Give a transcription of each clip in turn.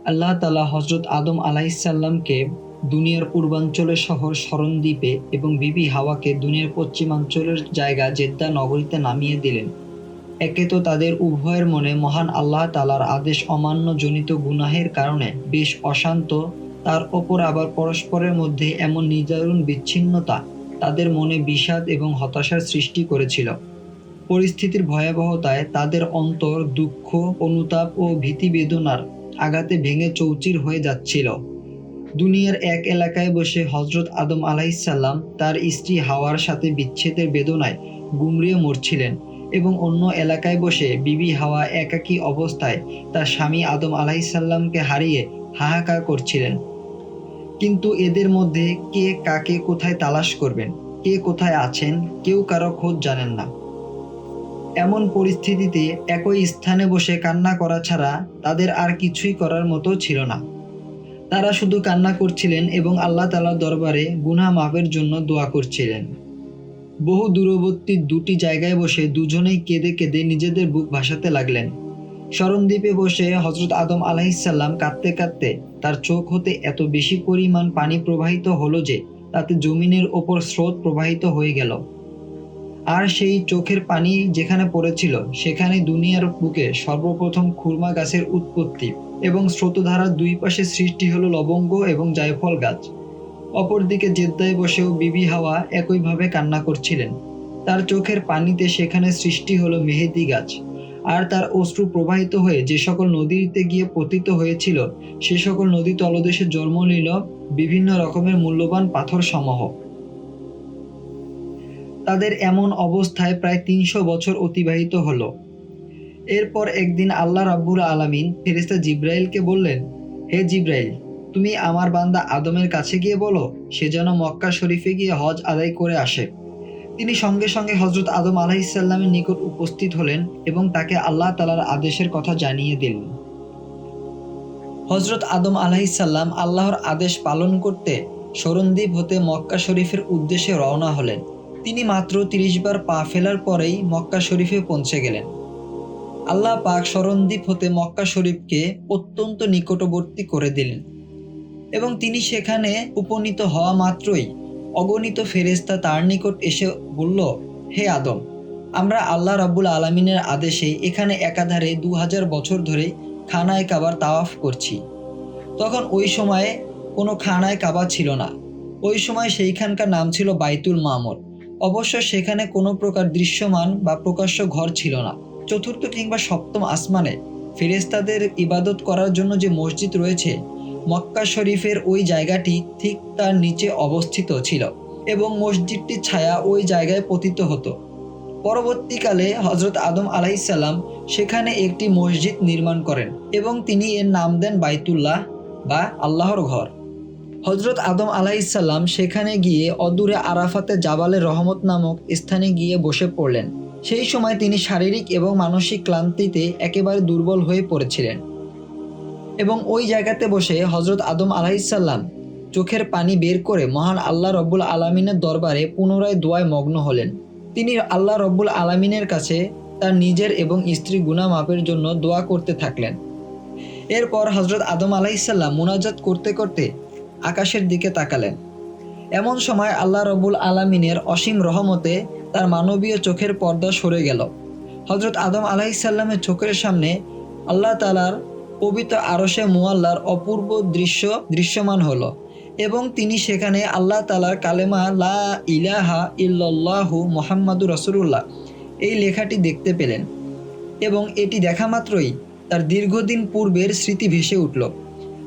আল্লাহ তাআলা হযরত আদম আলাইহিসসালামকে দুনিয়ার পূর্বাঞ্চলের শহর শরণদ্বীপে এবং বিবি হাওয়াকে দুনিয়ার পশ্চিমাঞ্চলের জায়গা জেদ্দা নগরীতে নামিয়ে দিলেন। একে তো তাদের উভয়ের মনে মহান আল্লাহ তাআলার আদেশ অমান্য জনিত গুনাহের কারণে বেশ অশান্ত, তার ওপর আবার পরস্পরের মধ্যে এমন নিদারুণ বিচ্ছিন্নতা তাদের মনে বিষাদ এবং হতাশার সৃষ্টি করেছিল। পরিস্থিতির ভয়াবহতায় তাদের অন্তর দুঃখ, অনুতাপ ও ভীতি বেদনার আঘাতে ভেঙে চৌচির হয়ে যাচ্ছিল। দুনিয়ার এক এলাকায় বসে হযরত আদম আলাইহিসসালাম তার স্ত্রী হাওয়ার সাথে বিচ্ছেদের বেদনায় গুমড়িয়ে মরছিলেন এবং অন্য এলাকায় বসে বিবি হাওয়া একাকী অবস্থায় তার স্বামী আদম আলাইহিসসালামকে হারিয়ে হাহাকার করছিলেন। কিন্তু এদের মধ্যে কে কাকে কোথায় তালাশ করবেন, কে কোথায় আছেন, কেউ কারো খোঁজ জানেন না। এমন পরিস্থিতিতে একই স্থানে বসে কান্না করা ছাড়া তাদের আর কিছুই করার মতো ছিল না। তারা শুধু কান্না করছিলেন এবং আল্লাহ তাআলার দরবারে গুনাহ মাফের জন্য দোয়া করছিলেন। বহু দূরবর্তী দুটি জায়গায় বসে দুজনেই কেঁদে কেঁদে নিজেদের বুক ভাসাতে লাগলেন। শরণদ্বীপে বসে হযরত আদম আলাইহিসসালাম কাঁদতে কাঁদতে তার চোখ হতে এত বেশি পরিমাণ পানি প্রবাহিত হলো যে তাতে জমিনের ওপর স্রোত প্রবাহিত হয়ে গেল। আর সেই চোখের পানি যেখানে পড়েছিল সেখানে দুনিয়ার বুকে সর্বপ্রথম খুরমা গাছের উৎপত্তি এবং স্রোতধারার দুই পাশে সৃষ্টি হলো লবঙ্গ এবং জায়ফল গাছ। অপরদিকে জেদ্দায় বসেও বিবি হাওয়া একইভাবে কান্না করছিলেন। তার চোখের পানিতে সেখানে সৃষ্টি হলো মেহেদি গাছ, আর তার অশ্রু প্রবাহিত হয়ে যে সকল নদীতে গিয়ে পতিত হয়েছিল সে সকল নদী তলদেশে জন্ম নিল বিভিন্ন রকমের মূল্যবান পাথর সমূহ। তাদের এমন অবস্থায় প্রায় ৩০০ বছর অতিবাহিত হলো। এরপর একদিন আল্লাহ রাব্বুল আলামিন ফেরেশতা জিবরাইলকে বললেন, হে জিবরাইল, তুমি আমার বান্দা আদমের কাছে গিয়ে বলো সে যেন মক্কা শরীফে গিয়ে হজ আদায় করে আসে। তিনি সঙ্গে সঙ্গে হযরত আদম আলাইহিসসালামের নিকট উপস্থিত হলেন এবং তাকে আল্লাহ তাআলার আদেশের কথা জানিয়ে দিলেন। হযরত আদম আলাইহিসসালাম আল্লাহর আদেশ পালন করতে শরণদ্বীপ হতে মক্কা শরীফের উদ্দেশ্যে রওনা হলেন। তিনি মাত্র ৩০ বার পা ফেলার পরেই মক্কা শরীফে পৌঁছে গেলেন। আল্লাহ পাক শরণদ্বীপ হতে মক্কা শরীফকে অত্যন্ত নিকটবর্তী করে দিলেন এবং তিনি সেখানে উপনীত হওয়া মাত্রই অগণিত ফেরেশতা তার নিকট এসে বলল, হে আদম, আমরা আল্লাহ রাব্বুল আলামিনের আদেশে এখানে একাধারে ২০০০ বছর ধরে খানায় কাবার তাওয়াফ করছি। তখন ওই সময়ে কোনো খানায় কাবা ছিল না। ওই সময় সেইখানকার নাম ছিল বাইতুল মামুর। অবশ্য সেখানে কোনো প্রকার দৃশ্যমান বা প্রকাশ্য ঘর ছিল না। চতুর্থ কিংবা সপ্তম আসমানে ফেরেশতাদের ইবাদত করার জন্য যে মসজিদ রয়েছে, মক্কা শরীফের ওই জায়গাটি ঠিক তার নিচে অবস্থিত ছিল এবং মসজিদটির ছায়া ওই জায়গায় পতিত হতো। পরবর্তীকালে হযরত আদম আলাইহিসসালাম সেখানে একটি মসজিদ নির্মাণ করেন এবং তিনি এর নাম দেন বাইতুল্লাহ বা আল্লাহর ঘর। হযরত আদম আলাইহিসসালাম সেখানে গিয়ে অদূরে আরাফাতে জাবালে রহমত নামক স্থানে গিয়ে বসে পড়লেন। সেই সময় তিনি শারীরিক এবং মানসিক ক্লান্তিতে একেবারে দুর্বল হয়ে পড়েছিলেন এবং ওই জায়গাতে বসে হযরত আদম আলাইহিসসালাম চোখের পানি বের করে মহান আল্লাহ রব্বুল আলামিনের দরবারে পুনরায় দোয়ায় মগ্ন হলেন। তিনি আল্লাহ রব্বুল আলামিনের কাছে তার নিজের এবং স্ত্রী গুনাহ মাফের জন্য দোয়া করতে থাকলেন। এরপর হযরত আদম আলাইহিসসালাম মুনাজাত করতে করতে আকাশের দিকে তাকালেন। এমন সময় আল্লাহ রব্বুল আলামিনের অসীম রহমতে তার মানবীয় চোখের পর্দা সরে গেল। হযরত আদম আলাইহিসসালামের চোখের সামনে আল্লাহ তাআলার পবিত্র আরশে মুআল্লার অপূর্ব দৃশ্য দৃশ্যমান হলো এবং তিনি সেখানে আল্লাহ তাআলার কালেমা লা ইলাহা ইল্লাল্লাহু মুহাম্মাদুর রাসূলুল্লাহ এই লেখাটি দেখতে পেলেন এবং এটি দেখা মাত্রই তার দীর্ঘদিন পূর্বের স্মৃতি ভেসে উঠল।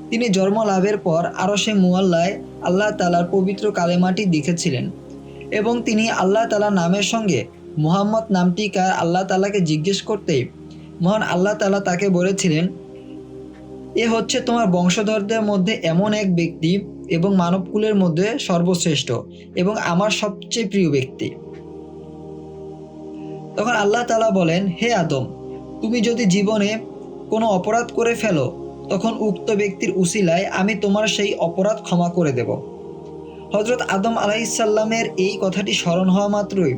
তিনি জন্ম লাভের পর আরশে মুআল্লায় আল্লাহ তাআলার পবিত্র কালেমাটি দেখেছিলেন এবং তিনি আল্লাহ তাআলার নামের সঙ্গে মুহাম্মদ নামটি কার আল্লাহ তাআলাকে জিজ্ঞেস করতেই মহান আল্লাহ তাআলা তাকে বলেছিলেন, এ হচ্ছে তোমার বংশধরদের মধ্যে এমন এক ব্যক্তি এবং মানবকুলের মধ্যে সর্বশ্রেষ্ঠ এবং আমার সবচেয়ে প্রিয় ব্যক্তি। তখন আল্লাহ তাআলা বলেন, হে আদম, তুমি যদি জীবনে কোনো অপরাধ করে ফেলো তখন উক্ত ব্যক্তির উসিলায় আমি তোমার সেই অপরাধ ক্ষমা করে দেব। হযরত আদম আলাইহিসসালামের এই কথাটি স্মরণ হওয়া মাত্রই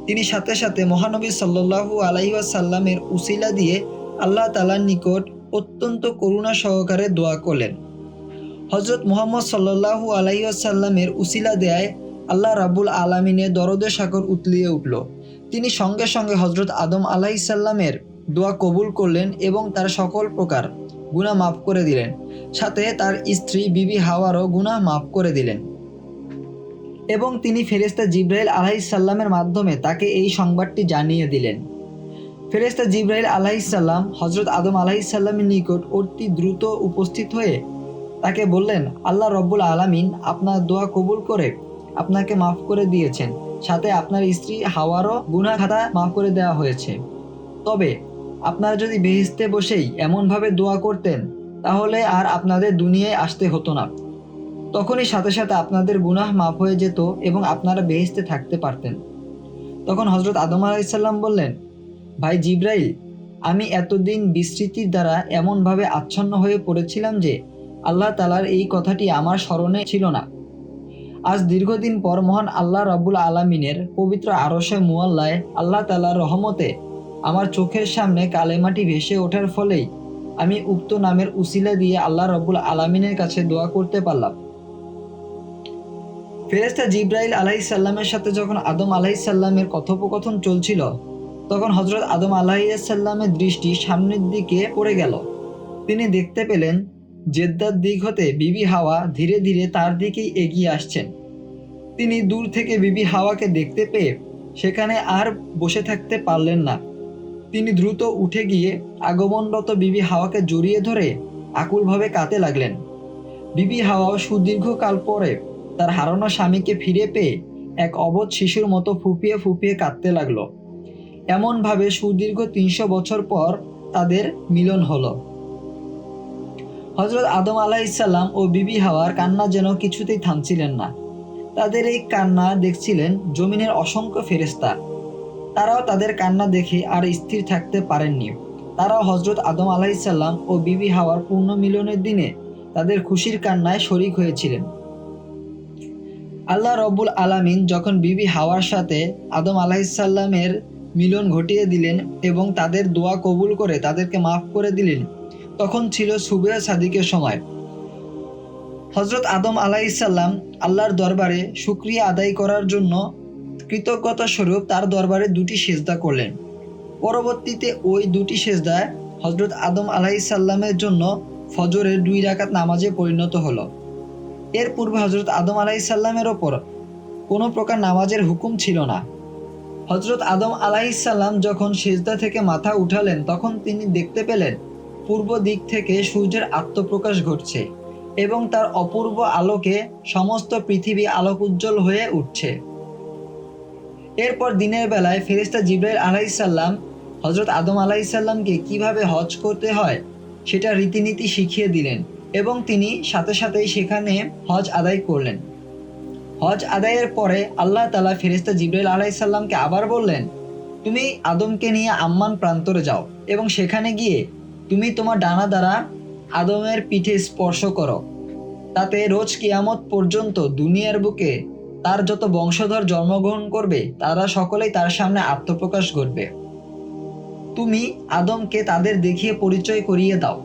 তিনি সাথে সাথে মহানবী সাল্লাল্লাহু আলাইহি ওয়াসাল্লামের উসিলা দিয়ে আল্লাহ তাআলার নিকট অত্যন্ত করুণা সহকারে দোয়া করলেন। হজরত মুহাম্মদ সাল্লাল্লাহু আলাইহি ওয়াসাল্লামের উসিলা দেয়ায় আল্লাহ রাব্বুল আলামিনের দরদের সাগর উতলিয়ে উঠল। তিনি সঙ্গে সঙ্গে হজরত আদম আলাইহিস সালামের দোয়া কবুল করলেন এবং তার সকল প্রকার গুনাহ মাফ করে দিলেন। সাথে তার স্ত্রী বিবি হাওয়ারও গুনাহ মাফ করে দিলেন এবং তিনি ফেরেশতা জিবরাইল আলাইহিস সালামের মাধ্যমে তাকে এই সংবাদটি জানিয়ে দিলেন। ফেরেশতা জিবরাইল আলাইহিস সালাম হজরত আদম আলাইহিস সালামের নিকট অতি দ্রুত উপস্থিত হয়ে তাকে বললেন, আল্লাহ রব্বুল আলামিন আপনার দোয়া কবুল করে আপনাকে মাফ করে দিয়েছেন, সাথে আপনার স্ত্রী হাওয়ারও গুনাহ খাতা মাফ করে দেওয়া হয়েছে। তবে আপনারা যদি বেহেশতে বসেই এমনভাবে দোয়া করতেন তাহলে আর আপনাদের দুনিয়ায় আসতে হতো না। তখনই সাথে সাথে আপনাদের গুনাহ মাফ হয়ে যেত এবং আপনারা বেহেশতে থাকতে পারতেন। তখন হজরত আদম আলাইহিস সালাম বললেন, ভাই জিবরাইল, আমি এতদিন বিস্মৃতির দ্বারা এমনভাবে আচ্ছন্ন হয়ে পড়েছিলাম যে আল্লাহ তাআলার এই কথাটি আমার স্মরণে ছিল না। আজ দীর্ঘদিন পর মহান আল্লাহ রাব্বুল আলামিনের পবিত্র আরশে মুআল্লায় আল্লাহ তাআলার রহমতে আমার চোখের সামনে কালেমাটি ভেসে ওঠার ফলেই আমি উক্ত নামের উসিলা দিয়ে আল্লাহ রাব্বুল আলামিনের কাছে দোয়া করতে পারলাম। ফেরেশতা জিবরাইল আলাইহিস সালামের সাথে যখন আদম আলাইহিস সালামের কথোপকথন চলছিল তখন হযরত আদম আলাইহিস সালামের দৃষ্টি সামনের দিকে পড়ে গেল। তিনি দেখতে পেলেন জেদ্দার দিক হতে বিবি হাওয়া ধীরে ধীরে তার দিকেই এগিয়ে আসছেন। তিনি দূর থেকে বিবি হাওয়াকে দেখতে পেয়ে সেখানে আর বসে থাকতে পারলেন না। তিনি দ্রুত উঠে গিয়ে আগমনরত বিবি হাওয়াকে জড়িয়ে ধরে আকুলভাবে কাঁদতে লাগলেন। বিবি হাওয়াও সুদীর্ঘকাল পরে তার হারানো স্বামীকে ফিরে পেয়ে এক অবোধ শিশুর মতো ফুঁপিয়ে ফুঁপিয়ে কাঁদতে লাগলো। এমনভাবে সুদীর্ঘ ৩০০ বছর পর তাদের মিলন হলো। হযরত আদম আলাইহিস সালাম ও বিবি হাওয়ার কান্না যেন কিছুতেই থামছিলেন না। তাদের এই কান্না দেখছিলেন জমিনের অসংখ্য ফেরেশতা। তারাও তাদের কান্না দেখে আর স্থির থাকতে পারেননি। তারাও হযরত আদম আলাইহিস সালাম ও বিবি হাওয়ার পূর্ণ মিলনের দিনে তাদের খুশির কান্নায় শরীক হয়েছিলেন। আল্লাহ রব্বুল আলামিন যখন বিবি হাওয়ার সাথে আদম আলাইহিস সালামের মিলন ঘটিয়ে দিলেন এবং তাদের দোয়া কবুল করে তাদেরকে মাফ করে দিলেন, তখন ছিল সুবহে সাদিকের সময়। হযরত আদম আলাইহিস সালাম আল্লাহর দরবারে শুকরিয়া আদায় করার জন্য কৃতজ্ঞতা স্বরূপ তার দরবারে 2টি সিজদা করলেন। পরবর্তীতে ওই 2টি সিজদায় হযরত আদম আলাইহিস সালামের জন্য ফজরের 2 রাকাত নামাজে পরিণত হলো। এর পূর্বে হযরত আদম আলাইহিস সালামের ওপর কোনো প্রকার নামাজের হুকুম ছিল না। হযরত আদম আলাইহিস সালাম যখন সিজদা থেকে মাথা উঠালেন তখন তিনি দেখতে পেলেন পূর্ব দিক থেকে সূর্যের আত্মপ্রকাশ ঘটছে এবং তার অপূর্ব আলোকে সমস্ত পৃথিবী আলোক উজ্জ্বল হয়ে উঠছে। এরপর দিনের বেলায় ফেরেশতা জিবরাইল আলাইহিস সালাম হযরত আদম আলাইহিস সালামকে কিভাবে হজ করতে হয় সেটা রীতিনীতি শিখিয়ে দিলেন এবং তিনি সাথে সাথেই সেখানে হজ আদায় করলেন। হজ আদায়ের পরে আল্লাহ তাআলা ফেরেশতা জিবরাইল আলাইহিস সালামকে আবার বললেন, তুমি আদমকে নিয়ে আম্মান প্রান্তরে যাও এবং সেখানে গিয়ে তুমি তোমার ডানা দ্বারা আদমের পিঠে স্পর্শ করো। তাতে রোজ কিয়ামত পর্যন্ত দুনিয়ার বুকে তার যত বংশধর জন্মগ্রহণ করবে তারা সকলেই তার সামনে আত্মপ্রকাশ ঘটবে। তুমি আদমকে তাদের দেখিয়ে পরিচয় করিয়ে দাও।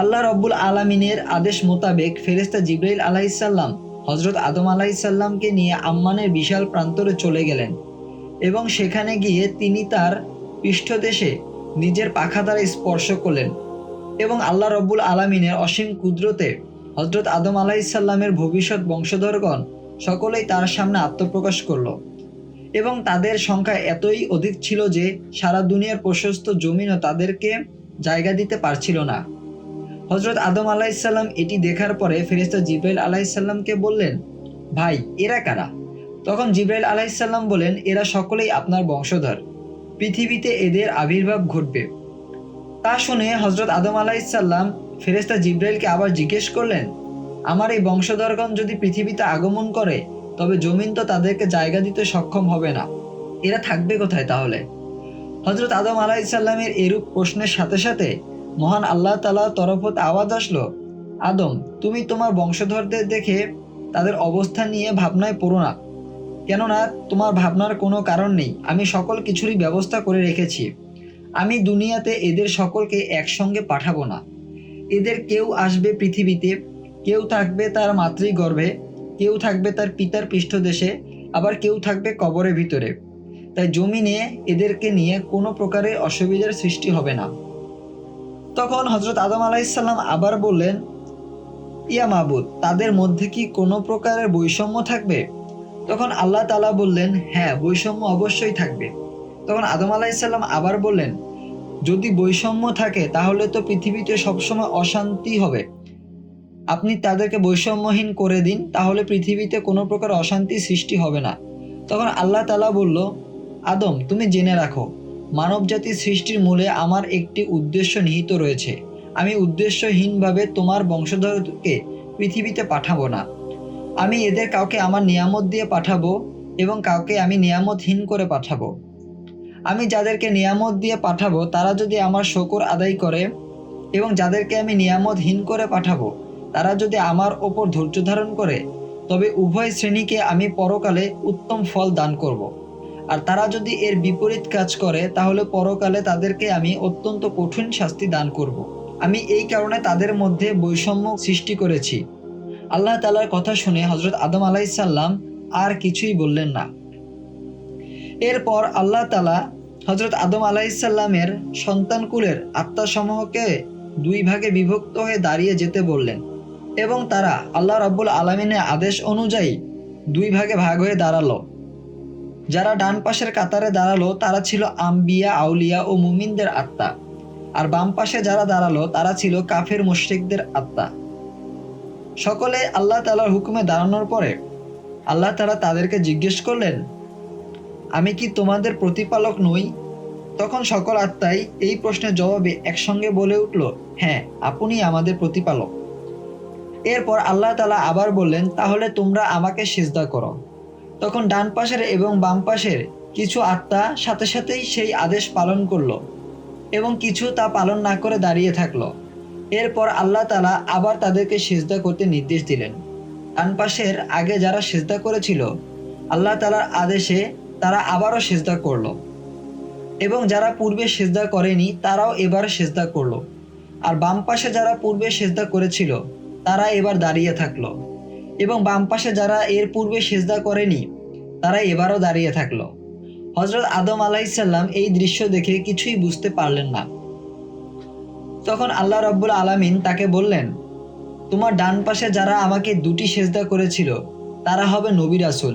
আল্লাহ রব্বুল আলামিনের আদেশ মোতাবেক ফেরেশতা জিবরাইল আলাইহিস সালাম হযরত আদম আলাইহিস সালামকে নিয়ে আম্মানের বিশাল প্রান্তরে চলে গেলেন এবং সেখানে গিয়ে তিনি তার পৃষ্ঠদেশে নিজের পাখা দ্বারা স্পর্শ করলেন এবং আল্লাহ রব্বুল আলামিনের অসীম কুদরতে হযরত আদম আলাইহিস সালামের ভবিষ্যৎ বংশধরগণ সকলেই তার সামনে আত্মপ্রকাশ করল এবং তাদের সংখ্যা এতই অধিক ছিল যে সারা দুনিয়ার প্রশস্ত জমিনও তাদেরকে জায়গা দিতে পারছিল না। হযরত আদম আলাইহিস সালাম এটি দেখার পরে ফেরেশতা জিবরাইল আলাইহিস সালামকে বললেন, ভাই এরা কারা? তখন জিবরাইল আলাইহিস সালাম বলেন, এরা সকলেই আপনার বংশধর, পৃথিবীতে এদের আবির্ভাব ঘটবে। তা শুনে হযরত আদম আলাইহিস সালাম ফেরেশতা জিবরাইলকে আবার জিজ্ঞেস করলেন, আমার এই বংশধরগণ যদি পৃথিবীতে আগমন করে তবে জমিন তো তাদেরকে জায়গা দিতে সক্ষম হবে না, এরা থাকবে কোথায় তাহলে? হযরত আদম আলাইহিস সালামের এরূপ প্রশ্নের সাথে সাথে মহান আল্লাহ তাআলার তরফ হতে আওয়াজ আসলো, আদম তুমি তোমার বংশধরদের দেখে তাদের অবস্থা নিয়ে ভাবনায় পড়ো না, কেননা তোমার ভাবনার কোনো কারণ নেই, আমি সকল কিছুরই ব্যবস্থা করে রেখেছি। আমি দুনিয়াতে এদের সকলকে একসঙ্গে পাঠাবো না। এদের কেউ আসবে পৃথিবীতে, কেউ থাকবে তার মাতৃগর্ভে, কেউ থাকবে তার পিতার পৃষ্ঠদেশে, আবার কেউ থাকবে কবরের ভিতরে। তাই জমিনে এদেরকে নিয়ে কোনো প্রকারের অসুবিধার সৃষ্টি হবে না। তখন হযরত আদম আলাইহিসসালাম আবার বললেন, ইয়া মাবুদ, তাদের মধ্যে কি কোনো প্রকারের বৈষম্য থাকবে? তখন আল্লাহ তাআলা বললেন, হ্যাঁ, বৈষম্য অবশ্যই থাকবে। তখন আদম আলাইহিসসালাম আবার বললেন, যদি বৈষম্য থাকে তাহলে তো পৃথিবীতে সবসময় অশান্তি হবে। আপনি তাদেরকে বৈষম্যহীন করে দিন, তাহলে পৃথিবীতে কোনো প্রকার অশান্তি সৃষ্টি হবে না। তখন আল্লাহ তাআলা বলল, আদম, তুমি জেনে রাখো, মানবজাতির সৃষ্টির মূলে আমার একটি উদ্দেশ্য নিহিত রয়েছে। আমি উদ্দেশ্যহীনভাবে তোমার বংশধরকে পৃথিবীতে পাঠাবো না। আমি এদের কাউকে আমার নিয়ামত দিয়ে পাঠাবো এবং কাউকে আমি নিয়ামতহীন করে পাঠাবো। আমি যাদেরকে নিয়ামত দিয়ে পাঠাবো তারা যদি আমার শুকর আদায় করে, এবং যাদেরকে আমি নিয়ামতহীন করে পাঠাবো তারা যদি আমার ওপর ধৈর্য ধারণ করে, তবে উভয় শ্রেণীকে আমি পরকালে উত্তম ফল দান করব। আর তারা যদি এর বিপরীত কাজ করে তাহলে পরকালে তাদেরকে আমি অত্যন্ত কঠিন শাস্তি দান করব। আমি এই কারণে তাদের মধ্যে বৈষম্য সৃষ্টি করেছি। আল্লাহ তাআলার কথা শুনে হযরত আদম আলাইহিসসালাম আর কিছুই বললেন না। এরপর আল্লাহ তাআলা হযরত আদম আলাইহিসসালামের সন্তানকুলের আত্মাসমূহকে দুই ভাগে বিভক্ত হয়ে দাঁড়িয়ে যেতে বললেন, এবং তারা আল্লাহ রাব্বুল আলামিনের আদেশ অনুযায়ী দুই ভাগে ভাগ হয়ে দাঁড়ালো। যারা ডান পাশের কাতারে দাঁড়ালো তারা ছিল আম্বিয়া, আউলিয়া ও মুমিনদের আত্মা, আর বাম পাশে যারা দাঁড়ালো তারা ছিল কাফের মুশরিকদের আত্মা। সকলে আল্লাহ তাআলার হুকুমে দাঁড়ানোর পরে আল্লাহ তাআলা তাদেরকে জিজ্ঞেস করলেন, আমি কি তোমাদের প্রতিপালক নই? তখন সকল আত্মাই এই প্রশ্নের জবাবে একসঙ্গে বলে উঠল, হ্যাঁ, আপনি আমাদের প্রতিপালক। এরপর আল্লাহ তাআলা আবার বললেন, তাহলে তোমরা আমাকে সিজদা করো। তখন ডান পাশের এবং বাম পাশের কিছু আত্মা সাথে সাথেই সেই আদেশ পালন করলো, এবং কিছু তা পালন না করে দাঁড়িয়ে থাকলো। এরপর আল্লাহ তাআলা আবার তাদেরকে সিজদা করতে নির্দেশ দিলেন। ডান পাশের আগে যারা সিজদা করেছিল, আল্লাহ তাআলার আদেশে তারা আবারও সিজদা করলো, এবং যারা পূর্বে সিজদা করেনি তারাও এবার সিজদা করলো। আর বাম পাশে যারা পূর্বে সিজদা করেছিল তারা এবার দাঁড়িয়ে থাকলো, এবং বাম পাশে যারা এর পূর্বে সিজদা করেনি তারা এবারও দাঁড়িয়ে থাকলো। হযরত আদম আলাইহিসসালাম এই দৃশ্য দেখে কিছুই বুঝতে পারলেন না। তখন আল্লাহ রাব্বুল আলামিন তাকে বললেন, তোমার ডান পাশে যারা আমাকে দুটি সিজদা করেছিল তারা হবে নবী রাসূল,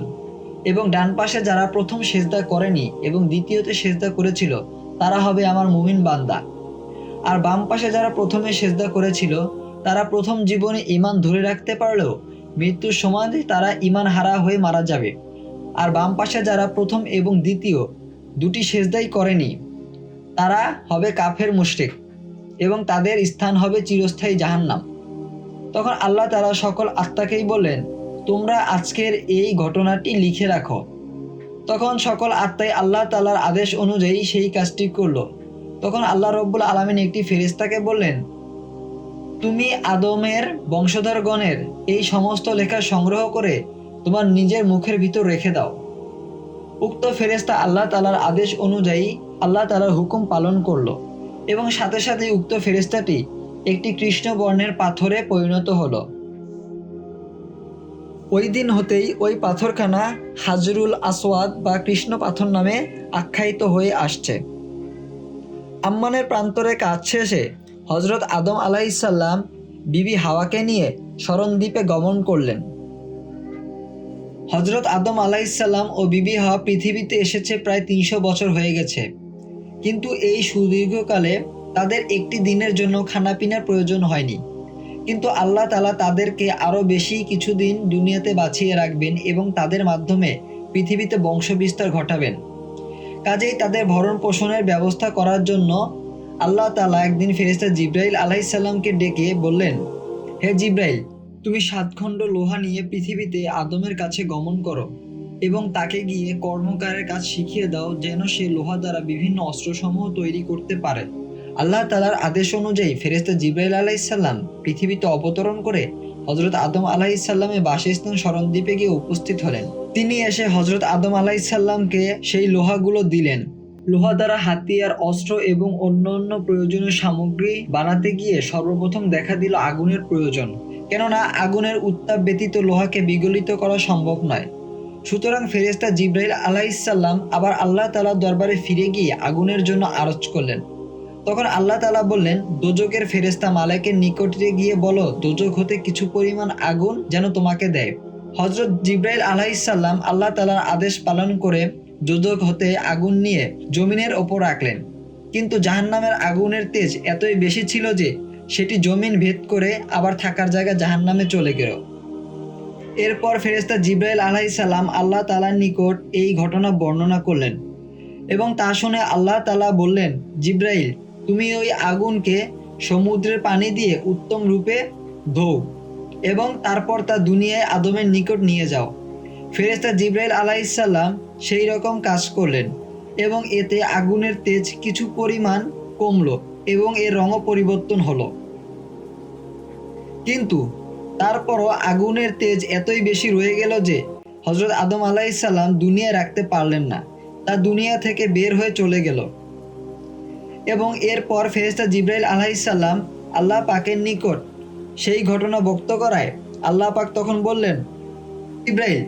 এবং ডান পাশে যারা প্রথম সিজদা করেনি এবং দ্বিতীয়তে সিজদা করেছিল তারা হবে আমার মুমিন বান্দা। আর বাম পাশে যারা প্রথমে সিজদা করেছিল তারা প্রথম জীবনে ঈমান ধরে রাখতে পারলেও মৃত্যুর সময় তারা ঈমান হারা হয়ে মারা যাবে। আর বাম পাশে যারা প্রথম এবং দ্বিতীয় দুটি সিজদাই করেনি তারা হবে কাফের মুশরিক, এবং তাদের স্থান হবে চিরস্থায়ী জাহান্নাম। তখন আল্লাহ তাআলা সকল আত্মাকেই বললেন, তোমরা আজকের এই ঘটনাটি লিখে রাখো। তখন সকল আত্মাই আল্লাহ তাআলার আদেশ অনুযায়ী সেই কাজটি করলো। তখন আল্লাহ রাব্বুল আলামিন একটি ফেরেশতাকে বললেন, তুমি আদমের বংশধরগণের এই সমস্ত লেখা সংগ্রহ করে তোমার নিজের মুখের ভিতর রেখে দাও। উক্ত ফেরেশতা আল্লাহ তাআলার আদেশ অনুযায়ী আল্লাহ তাআলার হুকুম পালন করলো, এবং সাথে সাথে উক্ত ফেরেশতাটি একটি কৃষ্ণ বর্ণের পাথরে পরিণত হলো। ওই দিন হতেই ওই পাথরখানা হাজরুল আসওয়াদ বা কৃষ্ণ পাথর নামে আখ্যায়িত হয়ে আসছে। আম্মানের প্রান্তরে কাজ শেষে হযরত আদম আলাইহিসসালাম বিবি হাওয়াকে নিয়ে শরণদ্বীপে গমন করলেন। হযরত আদম আলাইহিসসালাম ও বিবি হাওয়া পৃথিবীতে এসেছে প্রায় 300 বছর হয়ে গেছে, কিন্তু এই সুদীর্ঘকালে তাদের একটি দিনের জন্য খানাপিনার প্রয়োজন হয়নি। কিন্তু আল্লাহ তাআলা তাদেরকে আরও বেশি কিছুদিন দুনিয়াতে বাঁচিয়ে রাখবেন এবং তাদের মাধ্যমে পৃথিবীতে বংশবিস্তার ঘটাবেন। কাজেই তাদের ভরণ পোষণের ব্যবস্থা করার জন্য আল্লাহ তাআলা একদিন ফেরেশতা জিবরাইল আলাইহিসসালামকে ডেকে বললেন, হে জিবরাইল, তুমি 7 খণ্ড লোহা নিয়ে পৃথিবীতে আদমের কাছে গমন করো এবং তাকে গিয়ে কর্মকারের কাজ শিখিয়ে দাও, যেন সে লোহা দ্বারা বিভিন্ন অস্ত্রসমূহ তৈরি করতে পারে। আল্লাহ তাআলার আদেশ অনুযায়ী ফেরেশতা জিবরাইল আলাইহিসসালাম পৃথিবীতে অবতরণ করে হযরত আদম আলাইহিসসালামের বাসস্থান শরণদ্বীপে গিয়ে উপস্থিত হলেন। তিনি এসে হযরত আদম আলাইহিসসালামকে সেই লোহাগুলো দিলেন লোহা দ্বারা হাতিয়ার, অস্ত্র এবং অন্যান্য প্রয়োজনীয় সামগ্রী বানাতে গিয়ে সর্বপ্রথম দেখা দিল আগুনের প্রয়োজন, কেননা আগুনের উত্তাপ ব্যতীত লোহাকে বিগলিত করা সম্ভব নয়। সুতরাং ফেরেশতা জিবরাইল আলাইহিসসালাম আবার আল্লাহ তাআলার দরবারে ফিরে গিয়ে আগুনের জন্য আরজ করলেন। তখন আল্লাহ তাআলা বললেন, দোজখের ফেরেশতা মালাকের নিকটে গিয়ে বলো, দোজখ হতে কিছু পরিমাণ আগুন যেন তোমাকে দেয়। হযরত জিবরাইল আলাইহিসসালাম আল্লাহ তাআলার আদেশ পালন করে দোজখ হতে আগুন নিয়ে জমিনের ওপর রাখলেন। কিন্তু জাহান্নামের আগুনের তেজ এতই বেশি ছিল যে সেটি জমিন ভেদ করে আবার থাকার জায়গা জাহান্নামে চলে গেল। এরপর ফেরেশতা জিবরাইল আলাইহিসসালাম আল্লাহ তাআলার নিকট এই ঘটনা বর্ণনা করলেন এবং তা শুনে আল্লাহ তাআলা বললেন, জিবরাইল, তুমি ওই আগুনকে সমুদ্রের পানি দিয়ে উত্তম রূপে ধোও এবং তারপর তা দুনিয়ায় আদমের নিকট নিয়ে যাও। ফেরেশতা জিবরাইল আলাইহিসসালাম সেই রকম কাজ করলেন এবং এতে আগুনের তেজ কিছু পরিমাণ কমল এবং এর রঙও পরিবর্তন হলো। কিন্তু তারপরও আগুনের তেজ এতই বেশি রয়ে গেল যে হযরত আদম আলাইহিসসালাম দুনিয়ায় রাখতে পারলেন না, তা দুনিয়া থেকে বের হয়ে চলে গেল। এবং এরপর ফেরেশতা জিবরাইল আলাইহিসসালাম আল্লাহ পাকের নিকট সেই ঘটনা বক্ত করায় আল্লাহ পাক তখন বললেন, জিবরাইল,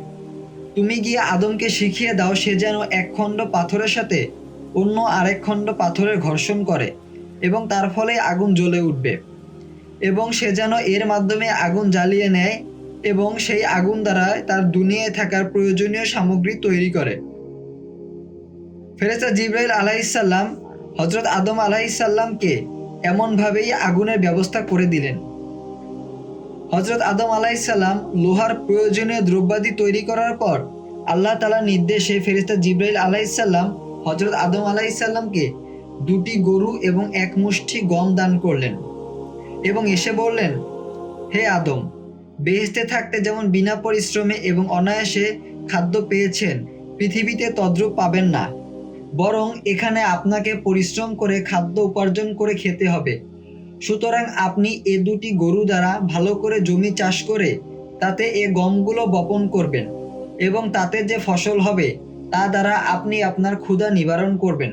তুমি গিয়ে আদমকে শিখিয়ে দাও সে যেন এক খণ্ড পাথরের সাথে অন্য আরেক খণ্ড পাথরের ঘর্ষণ করে এবং তার ফলে আগুন জ্বলে উঠবে এবং সে যেন এর মাধ্যমে আগুন জ্বালিয়ে নেয় এবং সেই আগুন দ্বারা তার দুনিয়ায় থাকার প্রয়োজনীয় সামগ্রী তৈরি করে। ফেরেশতা জিবরাইল আলাইহিসসালাম হযরত আদম আলাইহিসসালামকে এমনভাবেই আগুনের ব্যবস্থা করে দিলেন। হযরত আদম আলাইহিসসালাম লোহার প্রয়োজনীয় দ্রব্যাদি তৈরি করার পর আল্লাহ তাআলার নির্দেশে ফেরেশতা জিবরাইল আলাইহিসসালাম হযরত আদম আলাইহিসসালামকে 2টি গরু এবং 1 মুষ্টি গম দান করলেন এবং এসে বললেন, হে আদম, বেহেশতে থাকতে যেমন বিনা পরিশ্রমে এবং অনায়াসে খাদ্য পেয়েছেন, পৃথিবীতে তদ্রূপ পাবেন না, বরং এখানে আপনাকে পরিশ্রম করে খাদ্য উপার্জন করে খেতে হবে। সুতরাং আপনি এ 2টি গরু দ্বারা ভালো করে জমি চাষ করে তাতে এ গমগুলো বপন করবেন এবং তাতে যে ফসল হবে তা দ্বারা আপনি আপনার ক্ষুধা নিবারণ করবেন।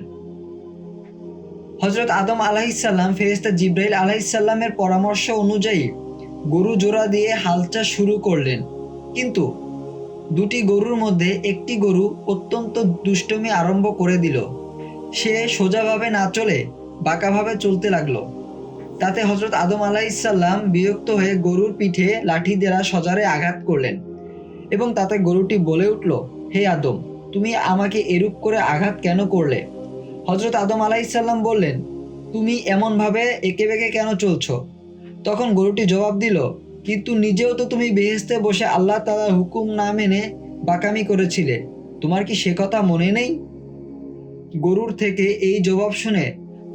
হযরত আদম আলাইহিসসালাম ফেরেশতা জিবরাইল আলাইহিসসালামের পরামর্শ অনুযায়ী গরু জোড়া দিয়ে হাল চাষ শুরু করলেন। কিন্তু 2টি গরুর মধ্যে একটি গরু অত্যন্ত দুষ্টুমি আরম্ভ করে দিল। সে সোজাভাবে না চলে বাঁকাভাবে চলতে লাগলো। তাতে হযরত আদম আলাইহিসসালাম বিরক্ত হয়ে গরুর পিঠে লাঠি দ্বারা সজোরে আঘাত করলেন এবং তাতে গরুটি বলে উঠল, হে আদম, তুমি আমাকে এরূপ করে আঘাত কেন করলে? হযরত আদম আলাইহিসসালাম বললেন, তুমি এমনভাবে এঁকে বেঁকে কেন চলছ? তখন গরুটি জবাব দিল, কিন্তু নিজেও তো তুমি বেহেশতে বসে আল্লাহ তাআলার হুকুম না মেনে বাকামি করেছিলে, তোমার কি সে কথা মনে নেই? গরুর থেকে এই জবাব শুনে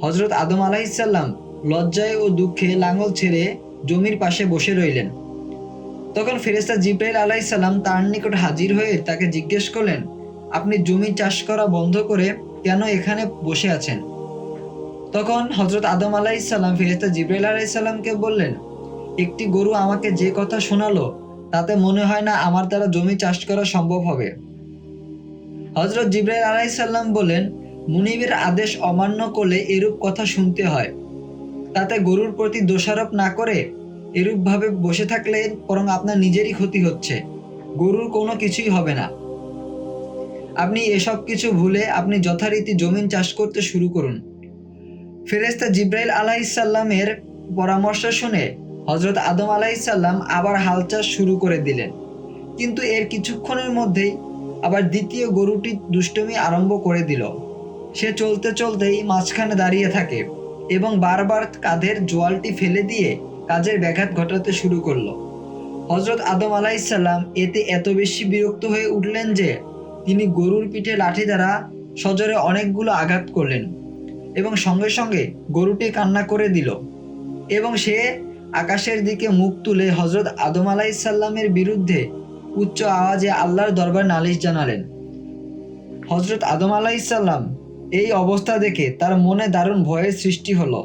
হযরত আদম আলাইহিসসালাম লজ্জায় ও দুঃখে লাঙল ছেড়ে জমির পাশে বসে রইলেন। তখন ফেরেশতা জিবরাইল আলাইহিসসালাম তার নিকট হাজির হয়ে তাকে জিজ্ঞেস করলেন, আপনি জমি চাষ করা বন্ধ করে কেন এখানে বসে আছেন? তখন হযরত আদম আলাইহিসসালাম ফেরেশতা জিবরাইল আলাইহিসসালামকে বললেন, একটি গরু আমাকে যে কথা শোনালো তাতে মনে হয় না আমার দ্বারা জমি চাষ করা সম্ভব হবে। হযরত জিবরাইল আলাইহিসসালাম বলেন, মুনিবের আদেশ অমান্য করলে এরূপ কথা শুনতে হয়। তাতে গরুর প্রতি দোষারোপ না করে এরূপভাবে বসে থাকলে বরং আপনার নিজেরই ক্ষতি হচ্ছে, গরুর কোনো কিছুই হবে না। আপনি এসব কিছু ভুলে আপনি যথারীতি জমিন চাষ করতে শুরু করুন। ফেরেশতা জিবরাইল আলাইহিসসালামের পরামর্শ শুনে হযরত আদম আলাইহিসসালাম আবার হাল চাষ শুরু করে দিলেন। কিন্তু এর কিছুক্ষণের মধ্যেই আবার দ্বিতীয় গরুটি দুষ্টুমি আরম্ভ করে দিল। সে চলতে চলতেই মাঝখানে দাঁড়িয়ে থাকে এবং বারবার কাঁধের জোয়ালটি ফেলে দিয়ে কাজের ব্যাঘাত ঘটাতে শুরু করলো। হযরত আদম আলাইহিসসালাম এতে এত বেশি বিরক্ত হয়ে উঠলেন যে তিনি গরুর পিঠে লাঠি দ্বারা সজোরে অনেকগুলো আঘাত করলেন এবং সঙ্গে সঙ্গে গরুটি কান্না করে দিল এবং সে আকাশের দিকে মুখ তুলে হযরত আদম আলাইহিসসালামের বিরুদ্ধে উচ্চ আওয়াজে আল্লাহর দরবারে নালিশ জানালেন। হযরত আদম আলাইহিসসালাম এই অবস্থা দেখে তার মনে দারুণ ভয়ের সৃষ্টি হলো।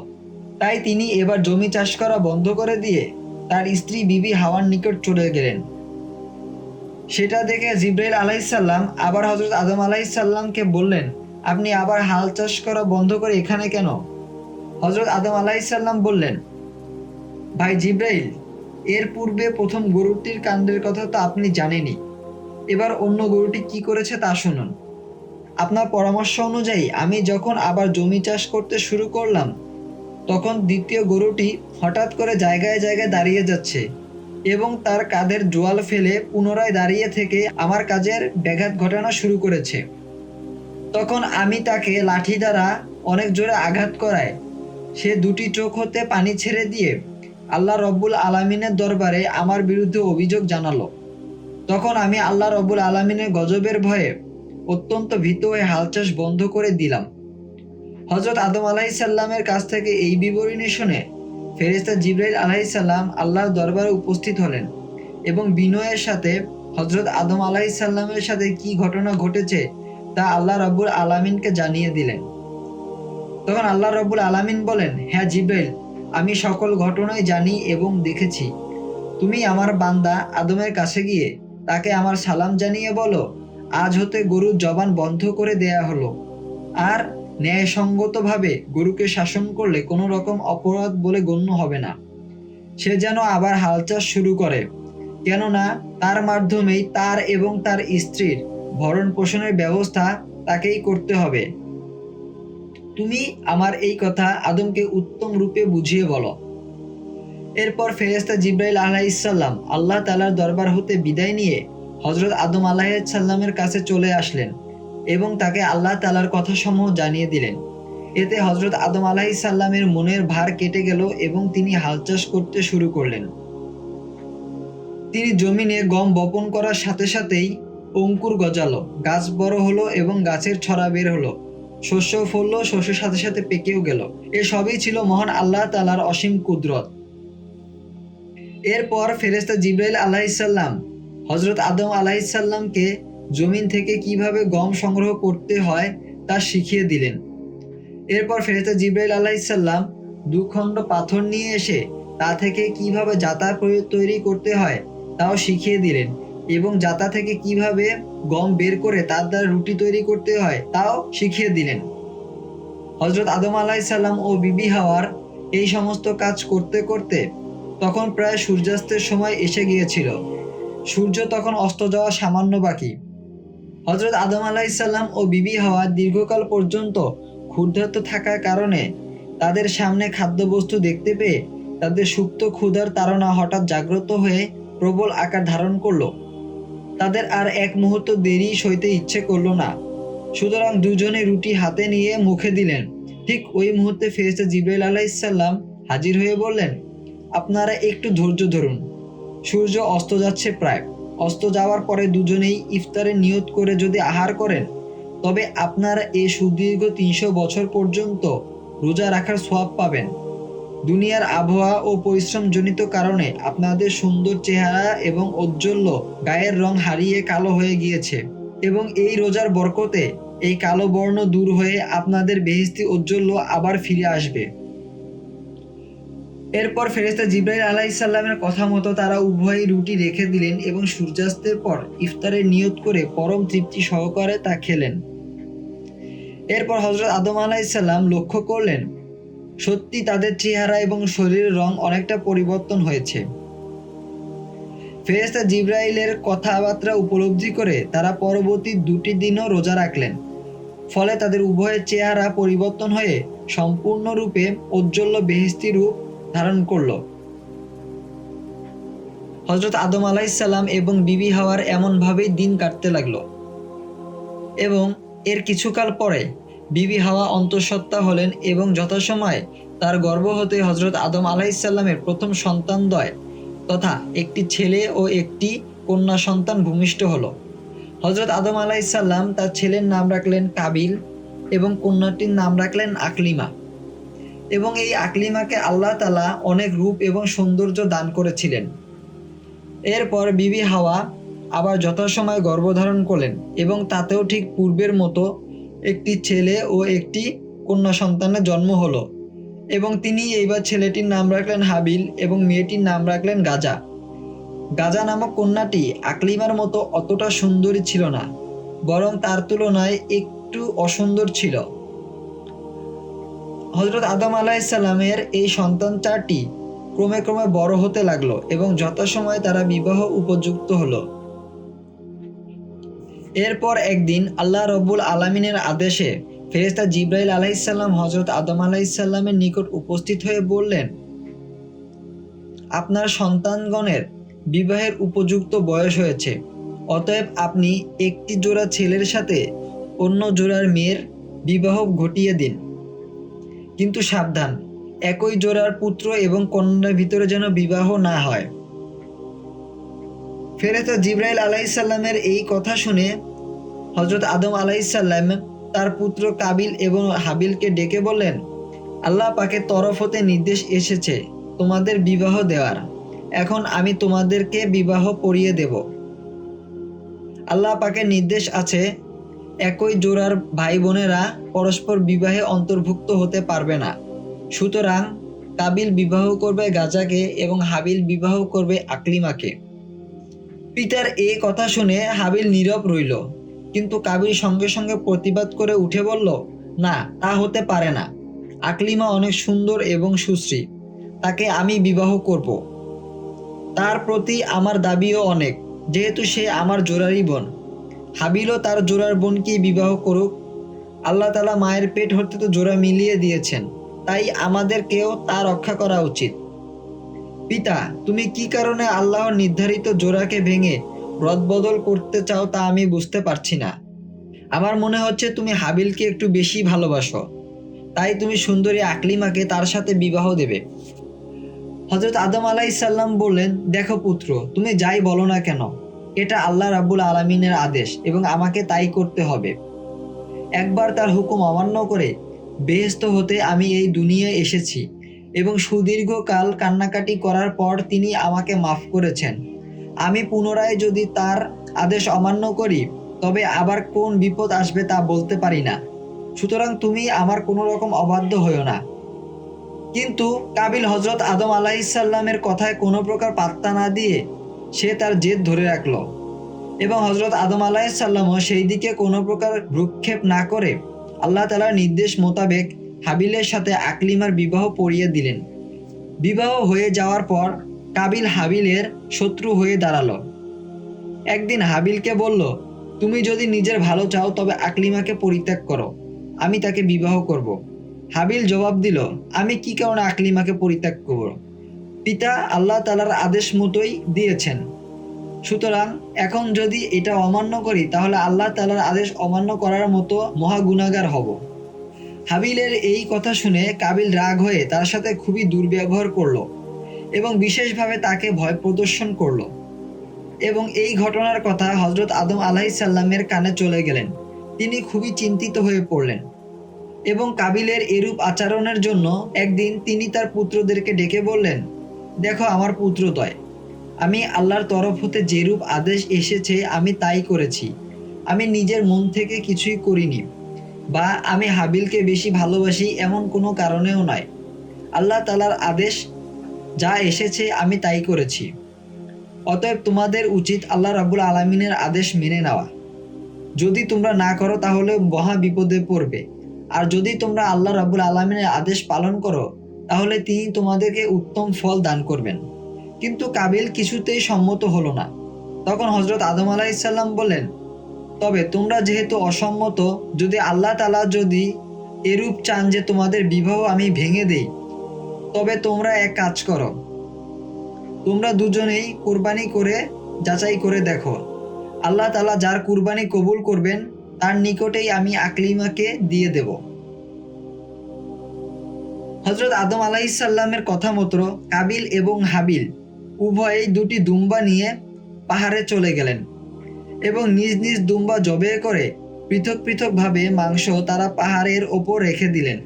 তাই তিনি এবার জমি চাষ করা বন্ধ করে দিয়ে তার স্ত্রী বিবি হাওয়ার নিকট চলে গেলেন। সেটা দেখে জিবরাইল আলাইহিসসালাম আবার হযরত আদম আলাইহিসসালামকে বললেন, আপনি আবার হাল চাষ করা বন্ধ করে এখানে কেন? হযরত আদম আলাইহিসসালাম বললেন, ভাই জিব্রাইল, এর পূর্বে প্রথম গরুটির কাণ্ডের কথা তো আপনি জানেনই। এবার অন্য গরুটি কি করেছে তা শুনুন। আপনার পরামর্শ অনুযায়ী আমি যখন আবার জমি চাষ করতে শুরু করলাম, তখন দ্বিতীয় গরুটি হঠাৎ করে জায়গায় জায়গায় দাঁড়িয়ে যাচ্ছে এবং তার কাঁধের জোয়াল ফেলে পুনরায় দাঁড়িয়ে থেকে আমার কাজের ব্যাঘাত ঘটানো শুরু করেছে। তখন আমি তাকে লাঠি দ্বারা অনেক জোরে আঘাত করায় সে দুটি চোখ হতে পানি ছেড়ে দিয়ে আল্লাহ রব্বুল আলামিনের দরবারে আমার বিরুদ্ধে অভিযোগ জানালো। তখন আমি আল্লাহ রব্বুল আলামিনের গজবের ভয়ে অত্যন্ত ভীত হয়ে হাল চাষ বন্ধ করে দিলাম। হযরত আদম আলাইহিসসালামের কাছ থেকে এই বিবরণী শুনে ফেরেশতা জিবরাইল আলাইহিসসালাম আল্লাহর দরবারে উপস্থিত হলেন এবং বিনয়ের সাথে হযরত আদম আলাইহিসসালামের সাথে কি ঘটনা ঘটেছে তা আল্লাহ রাব্বুল আলামিনকে জানিয়ে দিলেন। তখন আল্লাহ রাব্বুল আলামিন বলেন, হ্যাঁ জিবরাইল, আমি সকল ঘটনাই জানি এবং দেখেছি। তুমি আমার বান্দা আদমের কাছে গিয়ে তাকে আমার সালাম জানিয়ে বলো, আজ হতে গরুর জবান বন্ধ করে দেয়া হলো, আর ন্যায়সঙ্গতভাবে গরুকে শাসন করলে কোনো রকম অপরাধ বলে গণ্য হবে না। সে যেন আবার হাল চাষ শুরু করে, কেননা তার মাধ্যমেই তার এবং তার স্ত্রীর ভরণ পোষণের ব্যবস্থা তাকেই করতে হবে। তুমি আমার এই কথা আদমকে উত্তম রূপে বুঝিয়ে বলো। এরপর ফেরেশতা জিবরাইল আলাইহিসসালাম আল্লাহ তাআলার দরবার হতে বিদায় নিয়ে হযরত আদম আলাইহিসসালামের কাছে চলে আসলেন এবং তাকে আল্লাহ তাআলার কথাসমূহ জানিয়ে দিলেন। এতে হযরত আদম আলাইহিসসালামের মনের ভার কেটে গেল এবং তিনি হাল চাষ করতে শুরু করলেন। তিনি জমিনে গম বপন করার সাথে সাথেই অঙ্কুর গজালো, গাছ বড় হলো এবং গাছের ছড়া বের হলো, শস্য ফললো, শস্যের সাথে সাথে পেকেও গেল। এসবই ছিল মহান আল্লাহ তাআলার অসীম কুদরত। এরপর ফেরেশতা জিবরাইল আলাইহিসসালাম হযরত আদম আলাইহিসসালামকে জমিন থেকে কিভাবে গম সংগ্রহ করতে হয় তা শিখিয়ে দিলেন। এরপর ফেরেশতা জিবরাইল আলাইহিসসালাম দুখণ্ড পাথর নিয়ে এসে তা থেকে কিভাবে জাতা তৈরি করতে হয় তাও শিখিয়ে দিলেন এবং জাতা থেকে কিভাবে গম বের করে তার দ্বারা রুটি তৈরি করতে হয় তাও শিখিয়ে দিলেন। হযরত আদম আলাইহিসসালাম ও বিবি হাওয়ার এই সমস্ত কাজ করতে করতে তখন প্রায় সূর্যাস্তের সময় এসে গিয়েছিল। সূর্য তখন অস্ত যাওয়া সামান্য বাকি। হযরত আদম আলাইহিসসালাম ও বিবি হাওয়া দীর্ঘকাল পর্যন্ত ক্ষুধার্ত থাকার কারণে তাদের সামনে খাদ্যবস্তু দেখতে পেয়ে তাদের সুপ্ত ক্ষুধার তাড়না হঠাৎ জাগ্রত হয়ে প্রবল আকার ধারণ করলো। তাদের আর এক মুহূর্ত দেরি সইতে ইচ্ছে করলো না, সুতরাং দুজনে রুটি হাতে নিয়ে মুখে দিলেন। ঠিক ওই মুহূর্তে ফেরেশতা জিবরাইল আলাইহিসসালাম হাজির হয়ে বললেন, আপনারা একটু ধৈর্য ধরুন, সূর্য অস্ত যাচ্ছে প্রায়। অস্ত যাওয়ার পরে দুজনেই ইফতারের নিয়ত করে যদি আহার করেন তবে আপনারা এই সুদীর্ঘ ৩০০ বছর পর্যন্ত রোজা রাখার সওয়াব পাবেন। দুনিয়ার আবহাওয়া ও পরিশ্রমজনিত কারণে আপনাদের সুন্দর চেহারা এবং ঔজ্জ্বল্য গায়ের রং হারিয়ে কালো হয়ে গিয়েছে এবং এই রোজার বরকতে এই কালো বর্ণ দূর হয়ে আপনাদের বেহেশতি ঔজ্জ্বল্য আবার ফিরে আসবে। এরপর ফেরেশতা জিবরাইল আলাইহিসসালামের কথা মতো তারা উভয়ই রুটি রেখে দিলেন এবং সূর্যাস্তের পর ইফতারের নিয়ত করে পরম তৃপ্তি সহকারে তা খেলেন। এরপর হযরত আদম আলাইহিসসালাম লক্ষ্য করলেন সত্যি তাদের চেহারা এবং শরীরের রং অনেকটা পরিবর্তন হয়েছে। ফেরেশতা জিবরাইলের কথাবার্তা উপলব্ধি করে তারা পরবর্তী 2টি দিনও রোজা রাখলেন। ফলে তাদের উভয়ের চেহারা পরিবর্তন হয়ে সম্পূর্ণরূপে ঔজ্জ্বল্য বেহেশতি রূপ ধারণ করল। হযরত আদম আলাইহিসসালাম এবং বিবি হাওয়ার এমনভাবেই দিন কাটতে লাগলো এবং এর কিছুকাল পরে বিবি হাওয়া অন্তঃসত্ত্বা হলেন এবং যথাসময়ে তার গর্ভ হতে হযরত আদম আলাইহিসসালামের প্রথম সন্তানদ্বয় তথা একটি ছেলে ও একটি কন্যা সন্তান ভূমিষ্ঠ হলো। হযরত আদম আলাইহিসসালাম তার ছেলের নাম রাখলেন কাবিল এবং কন্যাটির নাম রাখলেন আকলিমা এবং এই আকলিমাকে আল্লাহ তাআলা অনেক রূপ এবং সৌন্দর্য দান করেছিলেন। এরপর বিবি হাওয়া আবার যথাসময়ে গর্ভধারণ করলেন এবং তাতেও ঠিক পূর্বের মতো একটি ছেলে ও একটি কন্যা সন্তানের জন্ম হলো এবং তিনি এইবার ছেলেটির নাম রাখলেন হাবিল এবং মেয়েটির নাম রাখলেন গাজা। গাজা নামক কন্যাটি আকলিমার মতো অতটা সুন্দরী ছিল না, বরং তার তুলনায় একটু একটু অসুন্দর ছিল। হযরত আদম আলাইহিসসালামের এই সন্তান চারটি ক্রমে ক্রমে বড় হতে লাগলো এবং যথাসময়ে তারা বিবাহ উপযুক্ত হলো। এরপর একদিন আল্লাহ রব্বুল আলামিনের আদেশে ফেরেশতা জিবরাইল আলাইহিসসালাম হযরত আদম আলাইহিসসালামের নিকট উপস্থিত হয়ে বললেন, আপনার সন্তানগণের বিবাহের উপযুক্ত বয়স হয়েছে, অতএব আপনি একটি জোড়া ছেলের সাথে অন্য জোড়ার মেয়ের বিবাহ ঘটিয়ে দিন। কিন্তু সাবধান, একই জোড়ার পুত্র এবং কন্যার ভিতরে যেন বিবাহ না হয়। ফেরেশতা জিবরাইল আলাইহিসসালামের এই কথা শুনে হযরত আদম আলাইহিসসালাম তার পুত্র কাবিল এবং হাবিলকে ডেকে বললেন, আল্লাহ পাকের তরফ হতে নির্দেশ এসেছে তোমাদের বিবাহ দেওয়ার। এখন আমি তোমাদেরকে বিবাহ পড়িয়ে দেব। আল্লাহ পাকের নির্দেশ আছে, একই জোড়ার ভাই বোনেরা পরস্পর বিবাহে অন্তর্ভুক্ত হতে পারবে না। সুতরাং কাবিল বিবাহ করবে গাজাকে এবং হাবিল বিবাহ করবে আকলিমাকে। পিতার এই কথা শুনে হাবিল নীরব রইল, কিন্তু কাবিল সঙ্গে সঙ্গে প্রতিবাদ করে উঠে বলল, না, তা হতে পারে না। আকলিমা অনেক সুন্দর এবং সুশ্রী, তাকে আমি বিবাহ করব। তার প্রতি আমার দাবিও অনেক, যেহেতু সে আমার জোড়ারই বোন। হাবিলও তার জোড়ার বোনকে বিবাহ করুক। আল্লাহ তাআলা মায়ের পেট হতে তো জোড়া মিলিয়ে দিয়েছেন, তাই আমাদেরকেও তা রক্ষা করা উচিত। পিতা, তুমি কি কারণে আল্লাহর নির্ধারিত জোড়াকে ভেঙে রদবদল করতে চাও তা আমি বুঝতে পারছি না। আমার মনে হচ্ছে তুমি হাবিলকে একটু বেশি ভালোবাসো, তাই তুমি সুন্দরী আকলিমাকে তার সাথে বিবাহ দেবে। হযরত আদম আলাইহিসসালাম বললেন, দেখো পুত্র, তুমি যাই বলো না কেন, এটা আল্লাহ রাব্বুল আলামিনের আদেশ এবং আমাকে তাই করতে হবে। একবার তার হুকুম অমান্য করে বেহেশত হতে আমি এই দুনিয়ায় এসেছি এবং সুদীর্ঘকাল কান্নাকাটি করার পর তিনি আমাকে মাফ করেছেন। আমি পুনরায় যদি তার আদেশ অমান্য করি তবে আবার কোন বিপদ আসবে তা বলতে পারি না। সুতরাং তুমি আমার কোনো রকম অবাধ্য হইও না। কিন্তু কাবিল হযরত আদম আলাইহিসসালামের কথায় কোনো প্রকার পাত্তা না দিয়ে সে তার জেদ ধরে রাখল এবং হযরত আদম আলাইহিসসালামও সেই দিকে কোনো প্রকার ভ্রুক্ষেপ না করে আল্লাহ তাআলার নির্দেশ মোতাবেক হাবিলের সাথে আকলিমার বিবাহ পড়িয়ে দিলেন। বিবাহ হয়ে যাওয়ার পর কাবিল হাবিলের শত্রু হয়ে দাঁড়ালো। একদিন হাবিলকে বলল, তুমি যদি নিজের ভালো চাও তবে আকলিমাকে পরিত্যাগ করো, আমি তাকে বিবাহ করব। হাবিল জবাব দিল, আমি কি কারণে আকলিমাকে পরিত্যাগ করব? পিতা আল্লাহ তাআলার আদেশ মতোই দিয়েছেন, সুতরাং এখন যদি এটা অমান্য করি তাহলে আল্লাহ তাআলার আদেশ অমান্য করার মতো মহা গুনাহগার হব। হাবিলের এই কথা শুনে কাবিল রাগ হয়ে তার সাথে খুবই দুর্ব্যবহার করলো এবং বিশেষভাবে তাকে ভয় প্রদর্শন করলো। এবং এই ঘটনার কথা হযরত আদম আলাইহিসসালামের কানে চলে গেলেন। তিনি খুবই চিন্তিত হয়ে পড়লেন এবং কাবিলের এরূপ আচরণের জন্য একদিন তিনি তার পুত্রদেরকে ডেকে বললেন, দেখো আমার পুত্রদ্বয়, আমি আল্লাহর তরফ হতে যেরূপ আদেশ এসেছে আমি তাই করেছি। আমি নিজের মন থেকে কিছুই করিনি, বা আমি হাবিলকে বেশি ভালোবাসি এমন কোনো কারণেও নয়। আল্লাহ তাআলার আদেশ যা এসেছে আমি তাই করেছি। অতএব তোমাদের উচিত আল্লাহ রাব্বুল আলামিনের আদেশ মেনে নেওয়া। যদি তোমরা না করো তাহলে মহা বিপদে পড়বে, আর যদি তোমরা আল্লাহ রাব্বুল আলামিনের আদেশ পালন করো তাহলে তিনি তোমাদেরকে উত্তম ফল দান করবেন। কিন্তু কাবিল কিছুতেই সম্মত হলো না। তখন হযরত আদম আলাইহিসসালাম বললেন, তবে তোমরা যেহেতু অসম্মত, যদি আল্লাহ তাআলা যদি এরূপ চান যে তোমাদের বিবাহ আমি ভেঙে দেই, তবে তোমরা এক কাজ করো, তোমরা দুজনেই কুরবানি করে যাচাই করে দেখো। আল্লাহ তাআলা যার কুরবানি কবুল করবেন তার নিকটেই আমি আকলিমাকে দিয়ে দেব। হযরত আদম আলাইহিসসালামের কথা মতো কাবিল এবং হাবিল উভয়েই দুটি দুম্বা নিয়ে পাহাড়ে চলে গেলেন এবং নিজ নিজ দুম্বা জবে করে পৃথক পৃথকভাবে মাংস তারা পাহাড়ের ওপর রেখে দিলেন।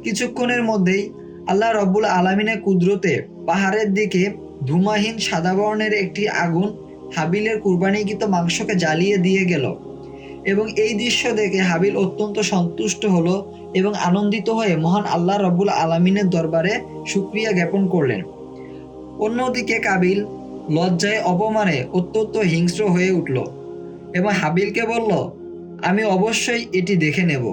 কিছুক্ষণের মধ্যেই আল্লাহ রব্বুল আলামিনের কুদরতে পাহাড়ের দিকে ধূমাহীন সাদা বর্ণের একটি আগুন হাবিলের কুরবানিকৃত মাংসকে জ্বালিয়ে দিয়ে গেল এবং এই দৃশ্য দেখে হাবিল অত্যন্ত সন্তুষ্ট হলো এবং আনন্দিত হয়ে মহান আল্লাহ রব্বুল আলামিনের দরবারে শুকরিয়া জ্ঞাপন করলেন। অন্যদিকে কাবিল লজ্জায় অপমানে অত্যন্ত হিংস্র হয়ে উঠল এবং হাবিলকে বলল, আমি অবশ্যই এটি দেখে নেব।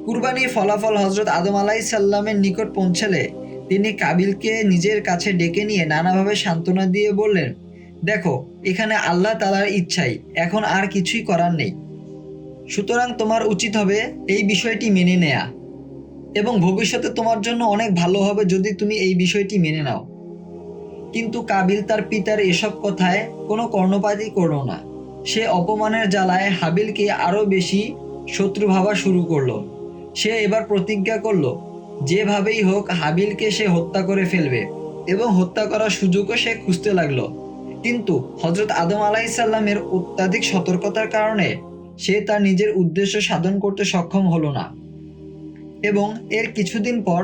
কুরবানির ফলাফল হজরত আদম আলাইসাল্লামের নিকট পৌঁছালে তিনি কাবিলকে নিজের কাছে ডেকে নিয়ে নানাভাবে সান্ত্বনা দিয়ে বললেন, দেখো, এখানে আল্লাহ তাআলার ইচ্ছাই, এখন আর কিছুই করার নেই। সুতরাং তোমার উচিত হবে এই বিষয়টি মেনে নেয়া, এবং ভবিষ্যতে তোমার জন্য অনেক ভালো হবে যদি তুমি এই বিষয়টি মেনে নাও। কিন্তু কাবিল তার পিতার এসব কথায় কোনো কর্ণপাতই করল না। সে অপমানের জ্বালায় হাবিলকে আরও বেশি শত্রু ভাবা শুরু করলো। সে এবার প্রতিজ্ঞা করলো, যেভাবেই হোক হাবিলকে সে হত্যা করে ফেলবে, এবং হত্যা করার সুযোগও সে খুঁজতে লাগলো। কিন্তু হজরত আদম আলাইসাল্লামের অত্যাধিক সতর্কতার কারণে সে তার নিজের উদ্দেশ্য সাধন করতে সক্ষম হলো না। এবং এর কিছুদিন পর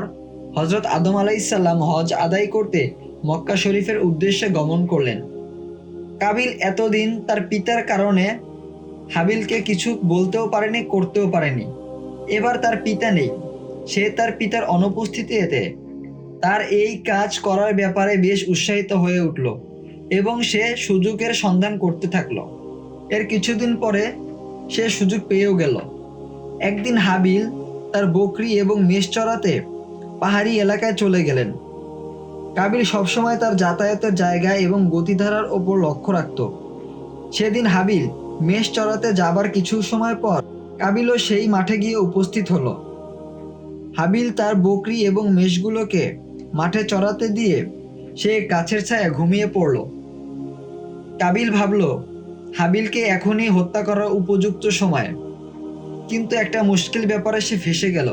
হজরত আদম আলাইসাল্লাম হজ আদায় করতে মক্কা শরীফের উদ্দেশ্যে গমন করলেন। কাবিল এতদিন তার পিতার কারণে হাবিলকে কিছু বলতেও পারেনি, করতেও পারেনি। এবার তার পিতা নেই, সে তার পিতার অনুপস্থিতিতে তার এই কাজ করার ব্যাপারে বেশ উৎসাহিত হয়ে উঠল এবং সে সুযোগের সন্ধান করতে থাকলো। এর কিছুদিন পরে সে সুযোগ পেয়েও গেল। একদিন হাবিল তার বকরি এবং মেষ চড়াতে পাহাড়ি এলাকায় চলে গেলেন। কাবিল সবসময় তার যাতায়াতের জায়গা এবং গতিধারার ওপর লক্ষ্য রাখত। সেদিন হাবিল মেষ চড়াতে যাবার কিছু সময় পর কাবিলও সেই মাঠে গিয়ে উপস্থিত হলো। হাবিল তার বকরি এবং মেষগুলোকে মাঠে চড়াতে দিয়ে সে গাছের ছায়া ঘুমিয়ে পড়ল। কাবিল ভাবল, হাবিলকে এখনই হত্যা করার উপযুক্ত সময়। কিন্তু একটা মুশকিল ব্যাপারে সে ফেঁসে গেল,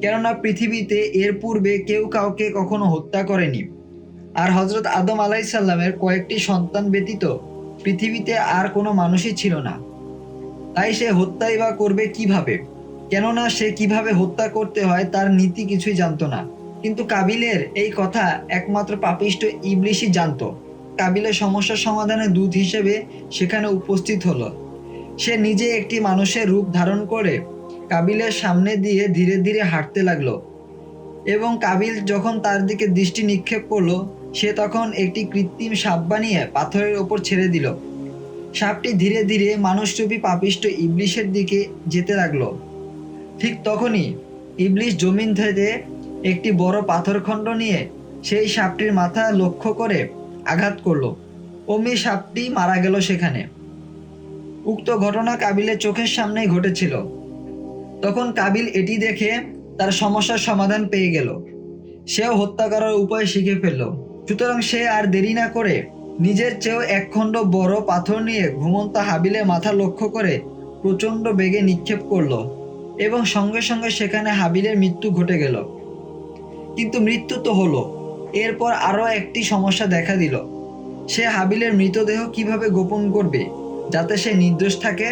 কেননা পৃথিবীতে এর পূর্বে কেউ কাউকে কখনো হত্যা করেনি, আর হজরত আদম আলাইসাল্লামের কয়েকটি সন্তান ব্যতীত পৃথিবীতে আর কোনো মানুষই ছিল না। তাই সে হত্যাই বা করবে কিভাবে? কেননা সে কিভাবে হত্যা করতে হয় তার নীতি কিছুই জানতো না। কিন্তু কাবিলের এই কথা একমাত্র পাপিষ্ট ইবলিশই জানতো। কাবিলের সমস্যার সমাধানের দূত হিসেবে সেখানে উপস্থিত হলো। সে নিজে একটি মানুষের রূপ ধারণ করে কাবিলের সামনে দিয়ে ধীরে ধীরে হাঁটতে লাগলো, এবং কাবিল যখন তার দিকে দৃষ্টি নিক্ষেপ করলো, সে তখন একটি কৃত্রিম সাপ বানিয়ে পাথরের ওপর ছেড়ে দিল। সাপটি ধীরে ধীরে মানুষরূপী পাপিষ্ট ইবলিশের দিকে যেতে লাগলো। ঠিক তখনই ইবলিশ জমিন থেকে একটি বড় পাথরখণ্ড নিয়ে সেই সাপটির মাথা লক্ষ্য করে আঘাত করলো। অমনি সাপটি মারা গেল সেখানে। উক্ত ঘটনা কাবিলের চোখের সামনেই ঘটেছিল। তখন কাবিল এটি দেখে তার সমস্যার সমাধান পেয়ে গেল। সেও হত্যা করার উপায় শিখে ফেলল। সুতরাং সে আর দেরি না করে নিজের চেয়েও একখণ্ড বড় পাথর নিয়ে ঘুমন্ত হাবিলের মাথা লক্ষ্য করে প্রচণ্ড বেগে নিক্ষেপ করল, এবং সঙ্গে সঙ্গে সেখানে হাবিলের মৃত্যু ঘটে গেল। কিন্তু মৃত্যু তো হলো, এরপর আরও একটি সমস্যা দেখা দিল। সে হাবিলের মৃতদেহ কিভাবে গোপন করবে যাতে সে নির্দোষ থাকে?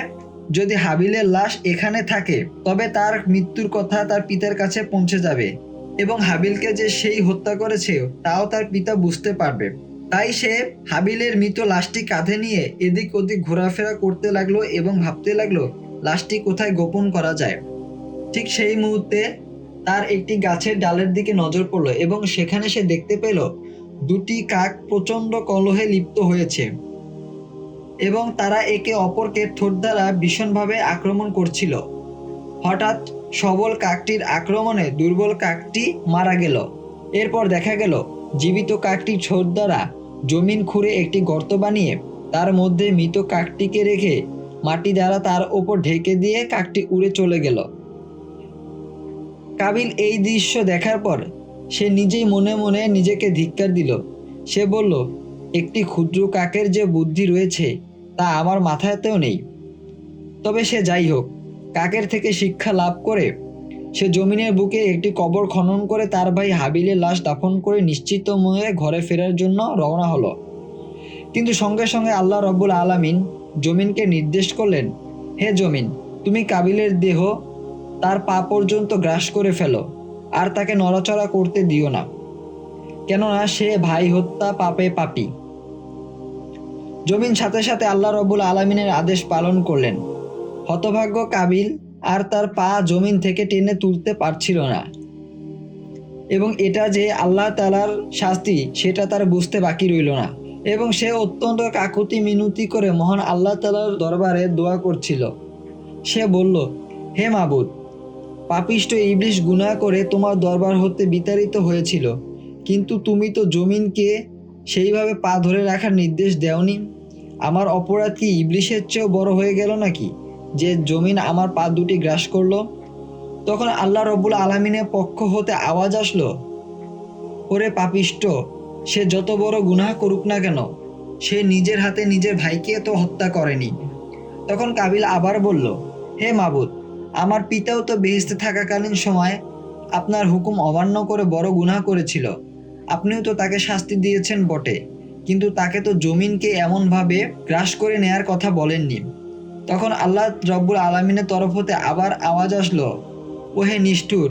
যদি হাবিলের লাশ এখানে থাকে তবে তার মৃত্যুর কথা তার পিতার কাছে পৌঁছে যাবে, এবং হাবিলকে যে সেই হত্যা করেছে তাও তার পিতা বুঝতে পারবে। তাই সে হাবিলের মৃত লাশটি কাঁধে নিয়ে এদিক ওদিক ঘোরাফেরা করতে লাগলো এবং ভাবতে লাগলো লাশটি কোথায় গোপন করা যায়। ঠিক সেই মুহূর্তে তার একটি গাছের ডালের দিকে নজর পড়ল, এবং সেখানে সে দেখতে পেল দুটি কাক প্রচণ্ড কলহে লিপ্ত হয়েছে, এবং তারা একে অপরকে ঠোঁট দ্বারা ভীষণভাবে আক্রমণ করছিল। হঠাৎ সবল কাকটির আক্রমণে দুর্বল কাকটি মারা গেল। এরপর দেখা গেল জীবিত কাকটি ঠোঁট দ্বারা জমিন খুঁড়ে একটি গর্ত বানিয়ে তার মধ্যে মৃত কাকটিকে রেখে মাটি দ্বারা তার ওপর ঢেকে দিয়ে কাকটি উড়ে চলে গেল। কাবিল এই দৃশ্য দেখার পর সে নিজেই মনে মনে নিজেকে ধিক্কার দিল। সে বলল, একটি ক্ষুদ্র কাকের যে বুদ্ধি রয়েছে তা আমার মাথাতেও নেই। তবে সে যাই হোক, কাকের থেকে শিক্ষা লাভ করে সে জমিনের বুকে একটি কবর খনন করে তার ভাই হাবিলের লাশ দাফন করে নিশ্চিত মনে ঘরে ফেরার জন্য রওনা হলো। কিন্তু সঙ্গে সঙ্গে আল্লাহ রব্বুল আলামিন জমিনকে নির্দেশ করলেন, হে জমিন, তুমি কাবিলের দেহ তার পা পর্যন্ত গ্রাস করে ফেলো, আর তাকে নড়াচড়া করতে দিও না, কেননা সে ভাই হত্যা পাপে পাপী। জমিন সাথে সাথে আল্লাহ রব্বুল আলামিনের আদেশ পালন করলেন। হতভাগ্য কাবিল আর তার পা জমিন থেকে টেনে তুলতে পারছিল না, এবং এটা যে আল্লাহ তাআলার শাস্তি সেটা তার বুঝতে বাকি রইল না, এবং সে অত্যন্ত কাকুতি মিনতি করে মহান আল্লাহ তাআলার দরবারে দোয়া করছিল, সে বলল, হে মাবুদ, পাপিষ্ঠ ইবলিস গুনাহ করে তোমার দরবার হতে বিতাড়িত হয়েছিল, কিন্তু তুমি তো জমিনকে সেইভাবে পা ধরে রাখার নির্দেশ দেওনি। আমার অপরাধ কি ইবলিসের চেয়েও বড় হয়ে গেল নাকি, যে জমিন আমার পা দুটি গ্রাস করলো? তখন আল্লাহ রব্বুল আলামিনের পক্ষ হতে আওয়াজ আসলো, ওরে পাপিষ্ঠ, সে যত বড় গুনাহ করুক না কেন, সে নিজের হাতে নিজের ভাইকে তো হত্যা করেনি। তখন কাবিল আবার বলল, হে মাবুদ, আমার পিতাও তো বেহেশতে থাকাকালীন সময় আপনার হুকুম অমান্য করে বড় গুনাহ করেছিল। আপনিও তো তাকে শাস্তি দিয়েছেন বটে, কিন্তু তাকে তো জমিনকে এমনভাবে গ্রাস করে নেয়ার কথা বলেননি। তখন আল্লাহ রব্বুল আলামিনের তরফ হতে আবার আওয়াজ আসলো, ও হে নিষ্ঠুর,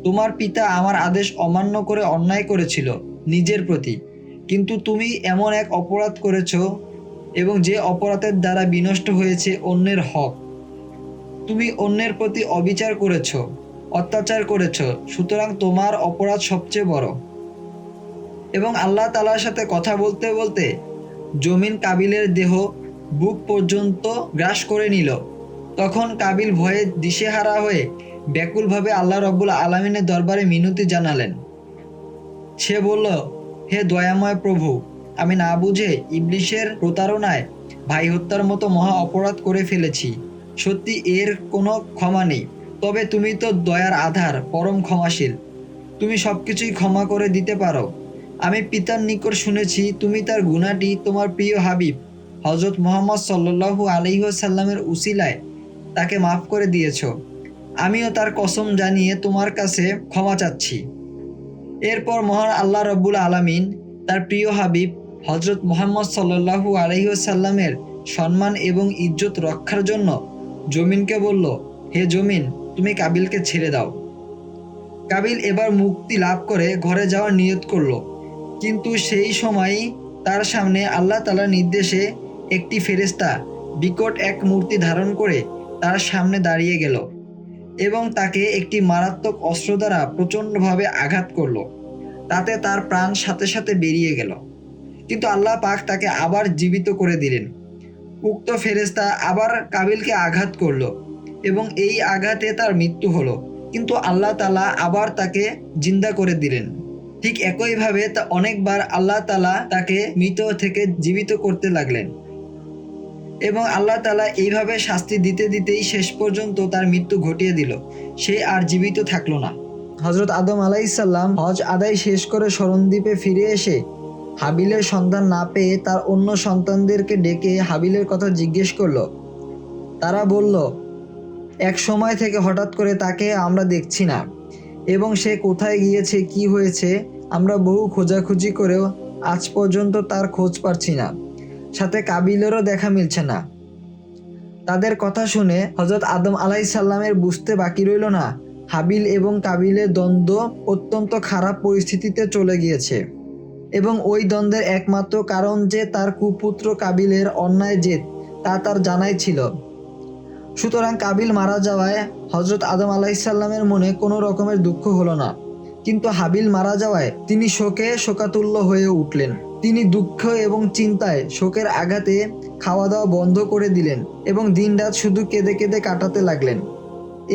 তোমার পিতা আমার আদেশ অমান্য করে অন্যায় করেছিল নিজের প্রতি, কিন্তু তুমি এমন এক অপরাধ করেছ, এবং যে অপরাধের দ্বারা বিনষ্ট হয়েছে অন্যের হক। তুমি অন্যের প্রতি অবিচার করেছ, অত্যাচার করেছ, সুতরাং তোমার অপরাধ সবচেয়ে বড়। এবং আল্লাহ তাআলার সাথে কথা বলতে বলতে জমিন কাবিলের দেহ বুক পর্যন্ত গ্রাস করে নিল। তখন কাবিল ভয়ে দিশেহারা হয়ে ব্যাকুলভাবে আল্লাহ রব্বুল আলামিনের দরবারে মিনতি জানালেন। সে বলল, হে দয়াময় প্রভু, আমি না বুঝে ইবলিসের প্রতারণায় ভাই হত্যার মতো মহা অপরাধ করে ফেলেছি। সত্যি এর কোনো ক্ষমা নেই। তবে তুমি তো দয়ার আধার, পরম ক্ষমাশীল। তুমি সবকিছুই ক্ষমা করে দিতে পারো। আমি পিতার নিকট শুনেছি তুমি তার গুনাহটি তোমার প্রিয় হাবিব হযরত মুহাম্মদ সাল্লাল্লাহু আলাইহি ওয়াসাল্লামের উসিলায় তাকে মাফ করে দিয়েছ। আমিও তার কসম জানিয়ে তোমার কাছে ক্ষমা চাচ্ছি। এরপর মহান আল্লাহ রব্বুল আলামিন তার প্রিয় হাবিব হযরত মুহাম্মদ সাল্লাল্লাহু আলাইহি ওয়াসাল্লামের সম্মান এবং ইজ্জত রক্ষার জন্য জমিনকে বলল, হে জমিন, তুমি কাবিলকে ছেড়ে দাও। কাবিল এবার মুক্তি লাভ করে ঘরে যাওয়ার নিয়ত করল, কিন্তু সেই সময়ই তার সামনে আল্লাহ তাআলার নির্দেশে একটি ফেরেশতা বিকট এক মূর্তি ধারণ করে তার সামনে দাঁড়িয়ে গেল এবং তাকে একটি মারাত্মক অস্ত্র দ্বারা প্রচণ্ডভাবে আঘাত করল। তাতে তার প্রাণ সাথে সাথে বেরিয়ে গেল, কিন্তু আল্লাহ পাক তাকে আবার জীবিত করে দিলেন। উক্ত ফেরেশতা আবার কাবিলকে আঘাত করল এবং এই আঘাতে তার মৃত্যু হলো, কিন্তু আল্লাহ তাআলা আবার তাকে জিন্দা করে দিলেন। ঠিক একইভাবে তা অনেকবার আল্লাহ তাআলা তাকে মৃত থেকে জীবিত করতে লাগলেন এবং আল্লাহ তাআলা এইভাবে শাস্তি দিতে দিতেই শেষ পর্যন্ত তার মৃত্যু ঘটিয়ে দিল। সে আর জীবিত থাকলো না। হযরত আদম আলাইহিস সালাম হজ আদায় শেষ করে শরণদ্বীপে ফিরে এসে হাবিলের সন্ধান না পেয়ে তার অন্য সন্তানদেরকে ডেকে হাবিলের কথা জিজ্ঞেস করলো। তারা বলল, এক সময় থেকে হঠাৎ করে তাকে আমরা দেখছি না, এবং সে কোথায় গিয়েছে, কি হয়েছে, আমরা বহু খোঁজাখুঁজি করেও আজ পর্যন্ত তার খোঁজ পাচ্ছি না। সাথে কাবিলেরও দেখা মিলছে না। তাদের কথা শুনে হযরত আদম আলাইহিস সালামের বুঝতে বাকি রইল না, হাবিল এবং কাবিলের দ্বন্দ্ব অত্যন্ত খারাপ পরিস্থিতিতে চলে গিয়েছে, এবং ওই দ্বন্দ্বের একমাত্র কারণ যে তার কুপুত্র কাবিলের অন্যায় জেদ, তা তার জানাই ছিল। সুতরাং কাবিল মারা যাওয়ায় হযরত আদম আলাইহিস সালামের মনে কোনো রকমের দুঃখ হলো না, কিন্তু হাবিল মারা যাওয়ায় তিনি শোকে শোকাতুল্য হয়ে উঠলেন। তিনি দুঃখ এবং চিন্তায় শোকের আঘাতে খাওয়া দাওয়া বন্ধ করে দিলেন এবং দিনরাত শুধু কেঁদে কেঁদে কাটাতে লাগলেন।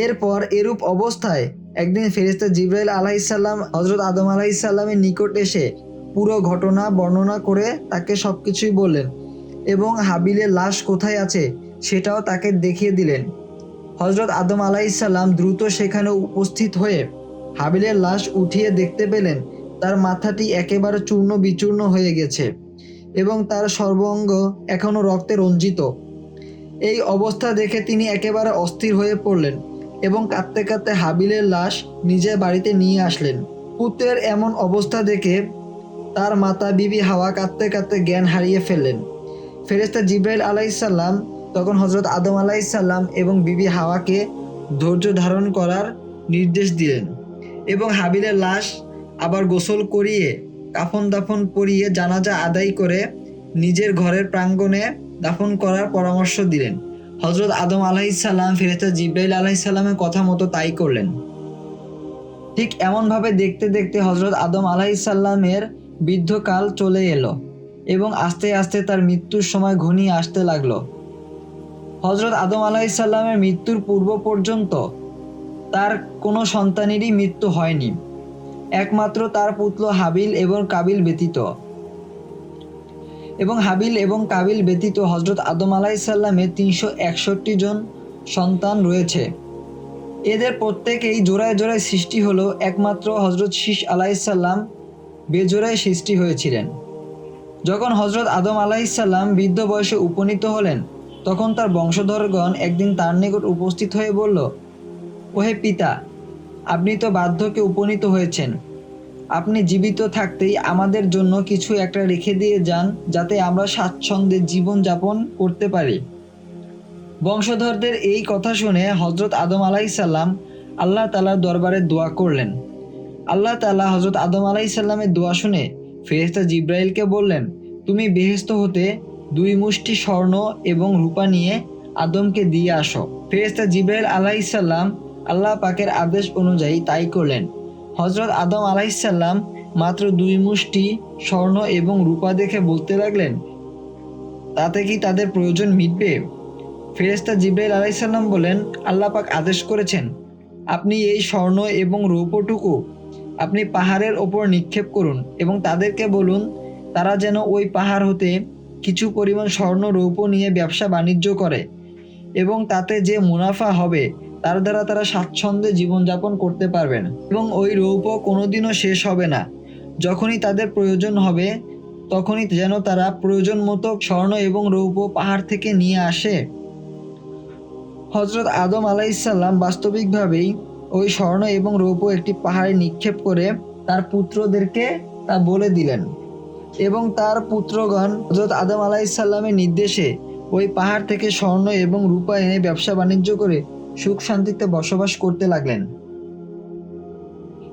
এরপর এরূপ অবস্থায় একদিন ফেরেশতা জিবরাইল আলাইহিস সালাম হযরত আদম আলাইহিস সালামের নিকট এসে পুরো ঘটনা বর্ণনা করে তাকে সবকিছুই বললেন এবং হাবিলের লাশ কোথায় আছে সেটাও তাকে দেখিয়ে দিলেন। হযরত আদম আলাইহিস সালাম দ্রুত সেখানে উপস্থিত হয়ে হাবিলের লাশ উঠিয়ে দেখতে পেলেন তার মাথাটি একেবারে চূর্ণ বিচূর্ণ হয়ে গেছে এবং তার সর্বাঙ্গ এখনও রক্তে রঞ্জিত। এই অবস্থা দেখে তিনি একেবারে অস্থির হয়ে পড়লেন এবং কাঁদতে কাঁদতে হাবিলের লাশ নিজের বাড়িতে নিয়ে আসলেন। পুত্রের এমন অবস্থা দেখে তার মাতা বিবি হাওয়া কাঁদতে কাঁদতে জ্ঞান হারিয়ে ফেললেন। ফেরেশতা জিবরাইল আলাইহিস সালাম তখন হযরত আদম আলাইহিস সালাম এবং বিবি হাওয়াকে ধৈর্য ধারণ করার নির্দেশ দিলেন এবং হাবিলের লাশ আবার গোসল করিয়ে কাফন দাফন পরিয়ে জানাজা আদায় করে নিজের ঘরের প্রাঙ্গণে দাফন করার পরামর্শ দিলেন। হযরত আদম আলাইহিস সালাম ফেরেশতা জিবরাইল আলাইহিস সালামের কথা মতো তাই করলেন। ঠিক এমনভাবে দেখতে দেখতে হযরত আদম আলাইহিস সালামের বৃদ্ধকাল চলে এলো এবং আস্তে আস্তে তার মৃত্যুর সময় ঘনিয়ে আসতে লাগলো। হযরত আদম আলাইহিসসালামের মৃত্যুর পূর্ব পর্যন্ত তার কোনো সন্তানেরই মৃত্যু হয়নি, একমাত্র তার পুত্র হাবিল এবং কাবিল ব্যতীত। হাবিল এবং কাবিল ব্যতীত হযরত আদম আলাইহিসসালামের 361 জন সন্তান রয়েছে। এদের প্রত্যেকেই জোড়ায় জোড়ায় সৃষ্টি হলেও একমাত্র হযরত শীস আলাইহিসসালাম বেজোড়ায় সৃষ্টি হয়েছিলেন। যখন হযরত আদম আলাইহিসসালাম বৃদ্ধ বয়সে উপনীত হলেন, তখন তার বংশধরগণ একদিন তার নিকট উপস্থিত হয়ে বলল, ওহে পিতা, আপনি তো বার্ধক্যে উপনীত হয়েছেন, আপনি জীবিত থাকতেই আমাদের জন্য কিছু একটা রেখে দিয়ে যান, যাতে আমরা স্বাচ্ছন্দ্যে জীবন যাপন করতে পারি। বংশধরদের এই কথা শুনে হযরত আদম আলাইহিসসালাম আল্লাহ তাআলার দরবারে দোয়া করলেন। আল্লাহ তাআলা হযরত আদম আলাইহিসসালামের দোয়া শুনে ফেরেশতা জিবরাইলকে বললেন, তুমি বেহেশত হতে 2 মুষ্টি স্বর্ণ এবং রূপা নিয়ে আদমকে দিয়ে আসো। ফেরেশতা জিবরাইল আলাইহিসসালাম আল্লাহ পাকের আদেশ অনুযায়ী তাই করলেন। হযরত আদম আলাইহিসসালাম মাত্র 2 মুষ্টি স্বর্ণ এবং রূপা দেখে বলতে লাগলেন, তাতে কি তাদের প্রয়োজন মিটবে? ফেরেশতা জিবরাইল আলাইহিসসালাম বলেন, আল্লাহ পাক আদেশ করেছেন, আপনি এই স্বর্ণ এবং রৌপ্যটুকু আপনি পাহাড়ের ওপর নিক্ষেপ করুন এবং তাদেরকে বলুন, তারা যেন ওই পাহাড় হতে কিছু পরিমাণ স্বর্ণ রৌপ্য নিয়ে ব্যবসা বাণিজ্য করে এবং তাতে যে মুনাফা হবে তার দ্বারা তারা স্বাচ্ছন্দ্যে জীবনযাপন করতে পারবেন এবং ওই রৌপ্য কোনোদিনও শেষ হবে না। যখনই তাদের প্রয়োজন হবে তখনই যেন তারা প্রয়োজন মতো স্বর্ণ এবং রৌপ্য পাহাড় থেকে নিয়ে আসে। হযরত আদম আলাইহিসসালাম বাস্তবিকভাবেই ওই স্বর্ণ এবং রৌপ্য একটি পাহাড়ে নিক্ষেপ করে তার পুত্রদেরকে তা বলে দিলেন এবং তার পুত্রগণ হযরত আদম আলাইহিসসালামের নির্দেশে ওই পাহাড় থেকে স্বর্ণ এবং রূপা এনে ব্যবসা বাণিজ্য করে সুখ শান্তিতে বসবাস করতে লাগলেন।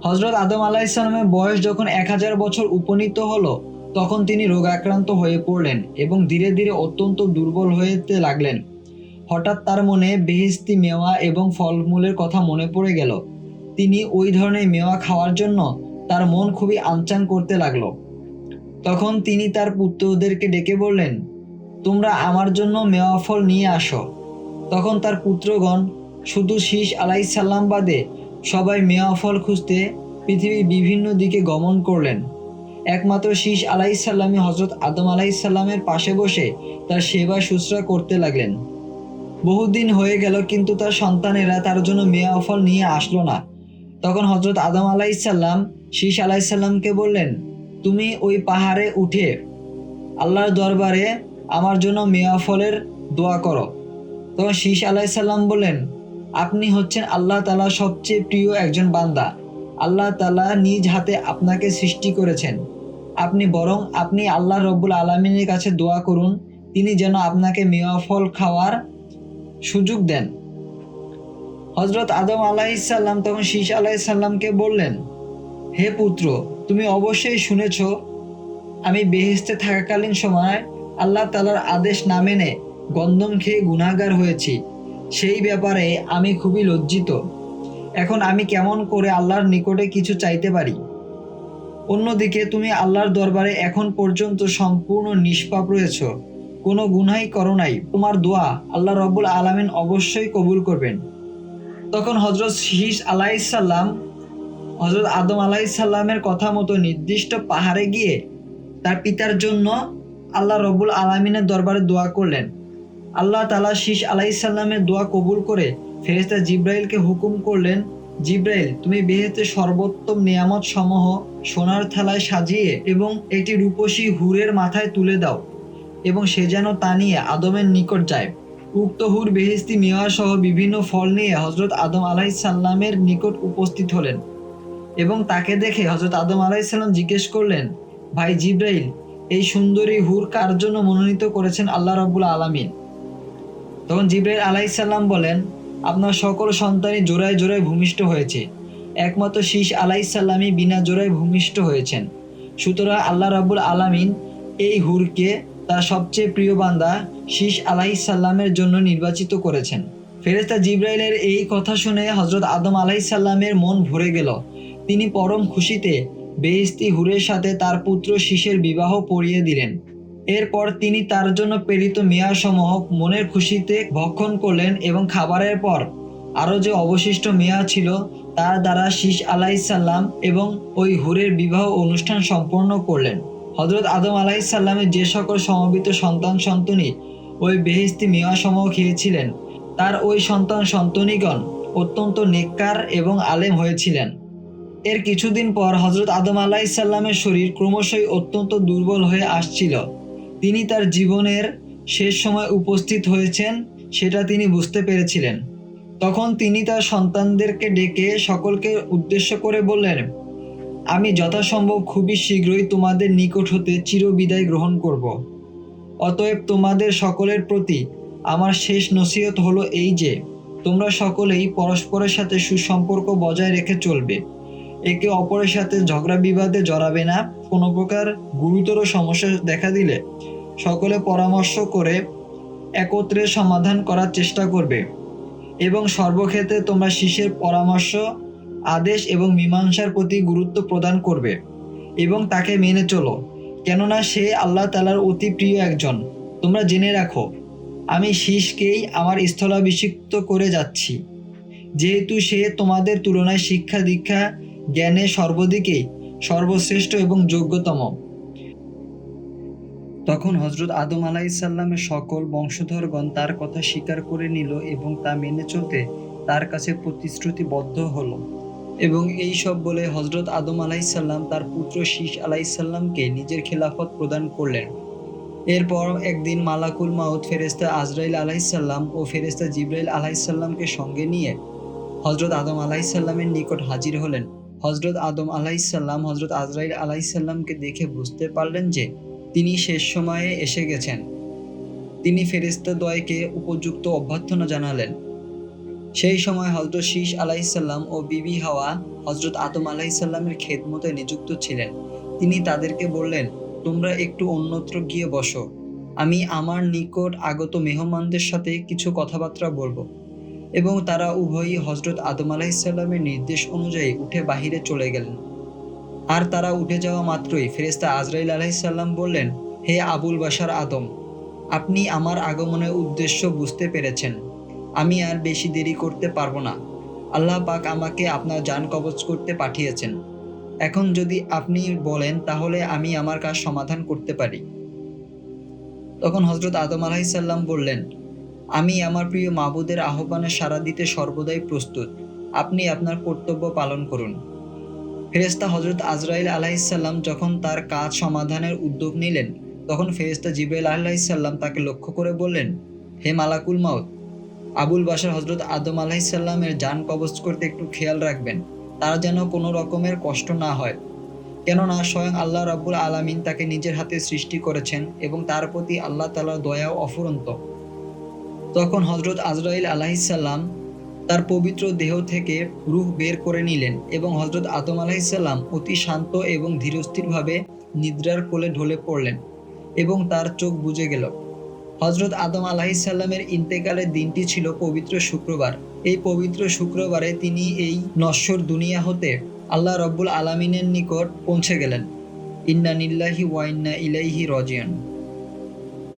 হযরত আদম আলাইহিসসালামের বয়স যখন 1000 বছর উপনীত হলো, তখন তিনি রোগাক্রান্ত হয়ে পড়লেন এবং ধীরে ধীরে অত্যন্ত দুর্বল হতে লাগলেন। হঠাৎ তার মনে বেহেশতি মেওয়া এবং ফলমূলের কথা মনে পড়ে গেল। তিনি ওই ধরনের মেওয়া খাওয়ার জন্য তার মন খুবই আনচান করতে লাগলো। তখন তিনি তার পুত্রদেরকে ডেকে বললেন, তোমরা আমার জন্য মেওয়া ফল নিয়ে আসো। তখন তার পুত্রগণ শুধু শীস আলাইহিসসালাম বাদে সবাই মেওয়া ফল খুঁজতে পৃথিবীর বিভিন্ন দিকে গমন করলেন। একমাত্র শীস আলাইহিসসালামই হযরত আদম আলাইহিসসালামের পাশে বসে তার সেবা শুশ্রূষা করতে লাগলেন। বহুদিন হয়ে গেল, কিন্তু তার সন্তানেরা তার জন্য মেওয়া ফল নিয়ে আসলো না। তখন হযরত আদম আলাইহিসসালাম শীস আলাইহিসসালামকে বললেন, তুমি ওই পাহাড়ে উঠে আল্লাহর দরবারে আমার জন্য মেওয়া ফলের দোয়া করো। তখন শীস আলাইহিসসালাম বললেন, আপনি হচ্ছেন আল্লাহ তাআলার সবচেয়ে প্রিয় একজন বান্দা। আল্লাহ তাআলা নিজ হাতে আপনাকে সৃষ্টি করেছেন। আপনি আল্লাহ রব্বুল আলামিনের কাছে দোয়া করুন, তিনি যেন আপনাকে মেওয়া ফল খাওয়ার সুযোগ দেন। হযরত আদম আলাইহিসসালাম তখন শীস আলাইহিসসালামকে বললেন, হে পুত্র, তুমি অবশ্যই শুনেছ আমি বেহেশতে থাকাকালীন সময় আল্লাহ তাআলার আদেশ না মেনে গন্ধম খেয়ে গুনাহগার হয়েছি। সেই ব্যাপারে আমি খুবই লজ্জিত। এখন আমি কেমন করে আল্লাহর নিকটে কিছু চাইতে পারি? অন্যদিকে তুমি আল্লাহর দরবারে এখন পর্যন্ত সম্পূর্ণ নিষ্পাপ রয়েছ, কোনো গুনাহই করো নাই। তোমার দোয়া আল্লাহ রব্বুল আলামিন অবশ্যই কবুল করবেন। তখন হযরত শীস আলাইহিসসালাম হযরত আদম আলাইহিসসালামের কথা মতো নির্দিষ্ট পাহাড়ে গিয়ে তার পিতার জন্য আল্লাহ রব্বুল আলামিনের দরবারে দোয়া করলেন। আল্লাহ তাআলা শীস আলাইহিসসালামের দোয়া কবুল করে ফেরেশতা জিবরাইলকে হুকুম করলেন, জিবরাইল, তুমি বেহেশতের সর্বোত্তম নিয়ামত সমূহ সোনার থালায় সাজিয়ে এবং একটি রূপসী হুরের মাথায় তুলে দাও এবং সে যেন তা নিয়ে আদমের নিকট যায়। উক্ত হুর বেহেশতি মেওয়া সহ বিভিন্ন ফল নিয়ে হযরত আদম আলাইহিসসালামের নিকট উপস্থিত হলেন এবং তাকে দেখে হযরত আদম আলাইহিসসালাম জিজ্ঞেস করলেন, ভাই জিবরাইল, এই সুন্দরী হুর কার জন্য মনোনীত করেছেন আল্লাহ রাব্বুল আলামিন? তখন জিবরাইল আলাইহিসসালাম বলেন, আপনার সকল সন্তানই জোড়ায় জোড়ায় ভূমিষ্ঠ হয়েছে, একমাত্র শীস আলাইহিসসালামই বিনা জোড়ায় ভূমিষ্ঠ হয়েছেন। সুতরাং আল্লাহ রাব্বুল আলামিন এই হুরকে তার সবচেয়ে প্রিয় বান্দা শীস আলাইহিসসালামের জন্য নির্বাচিত করেছেন। ফেরেশতা জিবরাইলের এই কথা শুনে হযরত আদম আলাইহিসসালামের মন ভরে গেল। তিনি পরম খুশিতে বেহেশতি হুরের সাথে তার পুত্র শীসের বিবাহ পড়িয়ে দিলেন। এরপর তিনি তার জন্য প্রেরিত মেয়াসমূহ মনের খুশিতে ভক্ষণ করলেন এবং খাবারের পর আরও যে অবশিষ্ট মেয়া ছিল তার দ্বারা শীষ আলাইসাল্লাম এবং ওই হুরের বিবাহ অনুষ্ঠান সম্পন্ন করলেন। হজরত আদম আলাইসাল্লামের যে সকল সমবেত সন্তান সন্তনি ওই বেহেশতি মেয়াসমূহ খেয়েছিলেন তার ওই সন্তান সন্তনিগণ অত্যন্ত নেককার এবং আলেম হয়েছিলেন। এর কিছুদিন পর হজরত আদম আলাইসাল্লামের শরীর ক্রমশই অত্যন্ত দুর্বল হয়ে আসছিল। তিনি তার জীবনের শেষ সময় উপস্থিত হয়েছেন সেটা তিনি বুঝতে পেরেছিলেন। তখন তিনি তার সন্তানদেরকে ডেকে সকলকে উদ্দেশ্য করে বললেন, আমি যথাসম্ভব খুবই শীঘ্রই তোমাদের নিকট হতে চিরবিদায় গ্রহণ করব। অতএব তোমাদের সকলের প্রতি আমার শেষ নসিহত হলো এই যে তোমরা সকলেই পরস্পরের সাথে সুসম্পর্ক বজায় রেখে চলবে, একে অপরের সাথে ঝগড়া বিবাদে জড়াবে না। কোনো প্রকার গুরুতর সমস্যা দেখা দিলে সকলে পরামর্শ করে একত্রে সমাধান করার চেষ্টা করবে এবং সর্বক্ষেত্রে তোমরা শিষ্যের পরামর্শ, আদেশ এবং মীমাংসার প্রতি গুরুত্ব প্রদান করবে এবং তাকে মেনে চলো, কেননা সে আল্লাহ তাআলার অতি প্রিয় একজন। তোমরা জেনে রাখো, আমি শীষকেই আমার স্থলাভিষিক্ত করে যাচ্ছি, যেহেতু সে তোমাদের তুলনায় শিক্ষা দীক্ষা জ্ঞানে সর্বদিকেই সর্বশ্রেষ্ঠ এবং যোগ্যতম। তখন হজরত আদম আলাইসাল্লামের সকল বংশধরগণ তার কথা স্বীকার করে নিল এবং তা মেনে চলতে তার কাছে প্রতিশ্রুতিবদ্ধ হলো। এবং এই সব বলে হজরত আদম আলাইসাল্লাম তার পুত্র শীষ আলাইসাল্লামকে নিজের খেলাফত প্রদান করলেন। এরপর একদিন মালাকুল মাউত ফেরেশতা আজরাইল আলাইসাল্লাম ও ফেরেশতা জিবরাইল আলাইসাল্লামকে সঙ্গে নিয়ে হজরত আদম আলাইসাল্লামের নিকট হাজির হলেন। হজরত আদম আলাইসাল্লাম হজরত আজরাইল আলাইসাল্লামকে দেখে বুঝতে পারলেন যে তিনি শেষ সময়ে এসে গেছেন। তিনি ফেরেশতাদ্বয়কে উপযুক্ত অভ্যর্থনা জানালেন। সেই সময় হজরত শীষ আলাইসাল্লাম ও বিবি হাওয়া হজরত আদম আলাইসাল্লামের খেদমতে নিযুক্ত ছিলেন। তিনি তাদেরকে বললেন, তোমরা একটু অন্যত্র গিয়ে বসো, আমি আমার নিকট আগত মেহমানদের সাথে কিছু কথাবার্তা বলবো। এবং তারা উভয়ই হজরত আদম আলাইসাল্লামের নির্দেশ অনুযায়ী উঠে বাহিরে চলে গেলেন। আর তারা উঠে যাওয়া মাত্রই ফেরেশতা আজরাইল আলাইসাল্লাম বললেন, হে আবুল বাশার আদম, আপনি আমার আগমনের উদ্দেশ্য বুঝতে পেরেছেন। আমি আর বেশি দেরি করতে পারবো না। আল্লাহ পাক আমাকে আপনার জান কবজ করতে পাঠিয়েছেন। এখন যদি আপনি বলেন তাহলে আমি আমার কাজ সমাধান করতে পারি। তখন হজরত আদম আলাইসাল্লাম বললেন, আমি আমার প্রিয় মাবুদের আহ্বানে সাড়া দিতে সর্বদাই প্রস্তুত, আপনি আপনার কর্তব্য পালন করুন। ফেরেশতা হজরত আজরাইল আলাইসাল্লাম যখন তার কাজ সমাধানের উদ্যোগ নিলেন তখন ফেরেশতা জিবরাইল আলাইসাল্লাম তাকে লক্ষ্য করে বললেন, হে মালাকুল মাউত, আবুল বাশার হজরত আদম আলাইসাল্লামের জান কবজ করতে একটু খেয়াল রাখবেন, তার যেন কোনো রকমের কষ্ট না হয়, কেননা স্বয়ং আল্লাহ রাব্বুল আলামিন তাকে নিজের হাতে সৃষ্টি করেছেন এবং তার প্রতি আল্লাহ তাআলার দয়াও অফুরন্ত। তখন হজরত আজরাইল আলাইসাল্লাম তার পবিত্র দেহ থেকে রূহ বের করে নিলেন এবং হজরত আদম আলাইসাল্লাম অতি শান্ত এবং ধীরস্থিরভাবে নিদ্রার কোলে ঢলে পড়লেন এবং তার চোখ বুজে গেল। হজরত আদম আলাইসাল্লামের ইন্তেকালের দিনটি ছিল পবিত্র শুক্রবার। এই পবিত্র শুক্রবারে তিনি এই নশ্বর দুনিয়া হতে আল্লাহ রব্বুল আলামিনের নিকট পৌঁছে গেলেন। ইন্না লিল্লাহি ওয়া ইন্না ইলাইহি রাজিউন।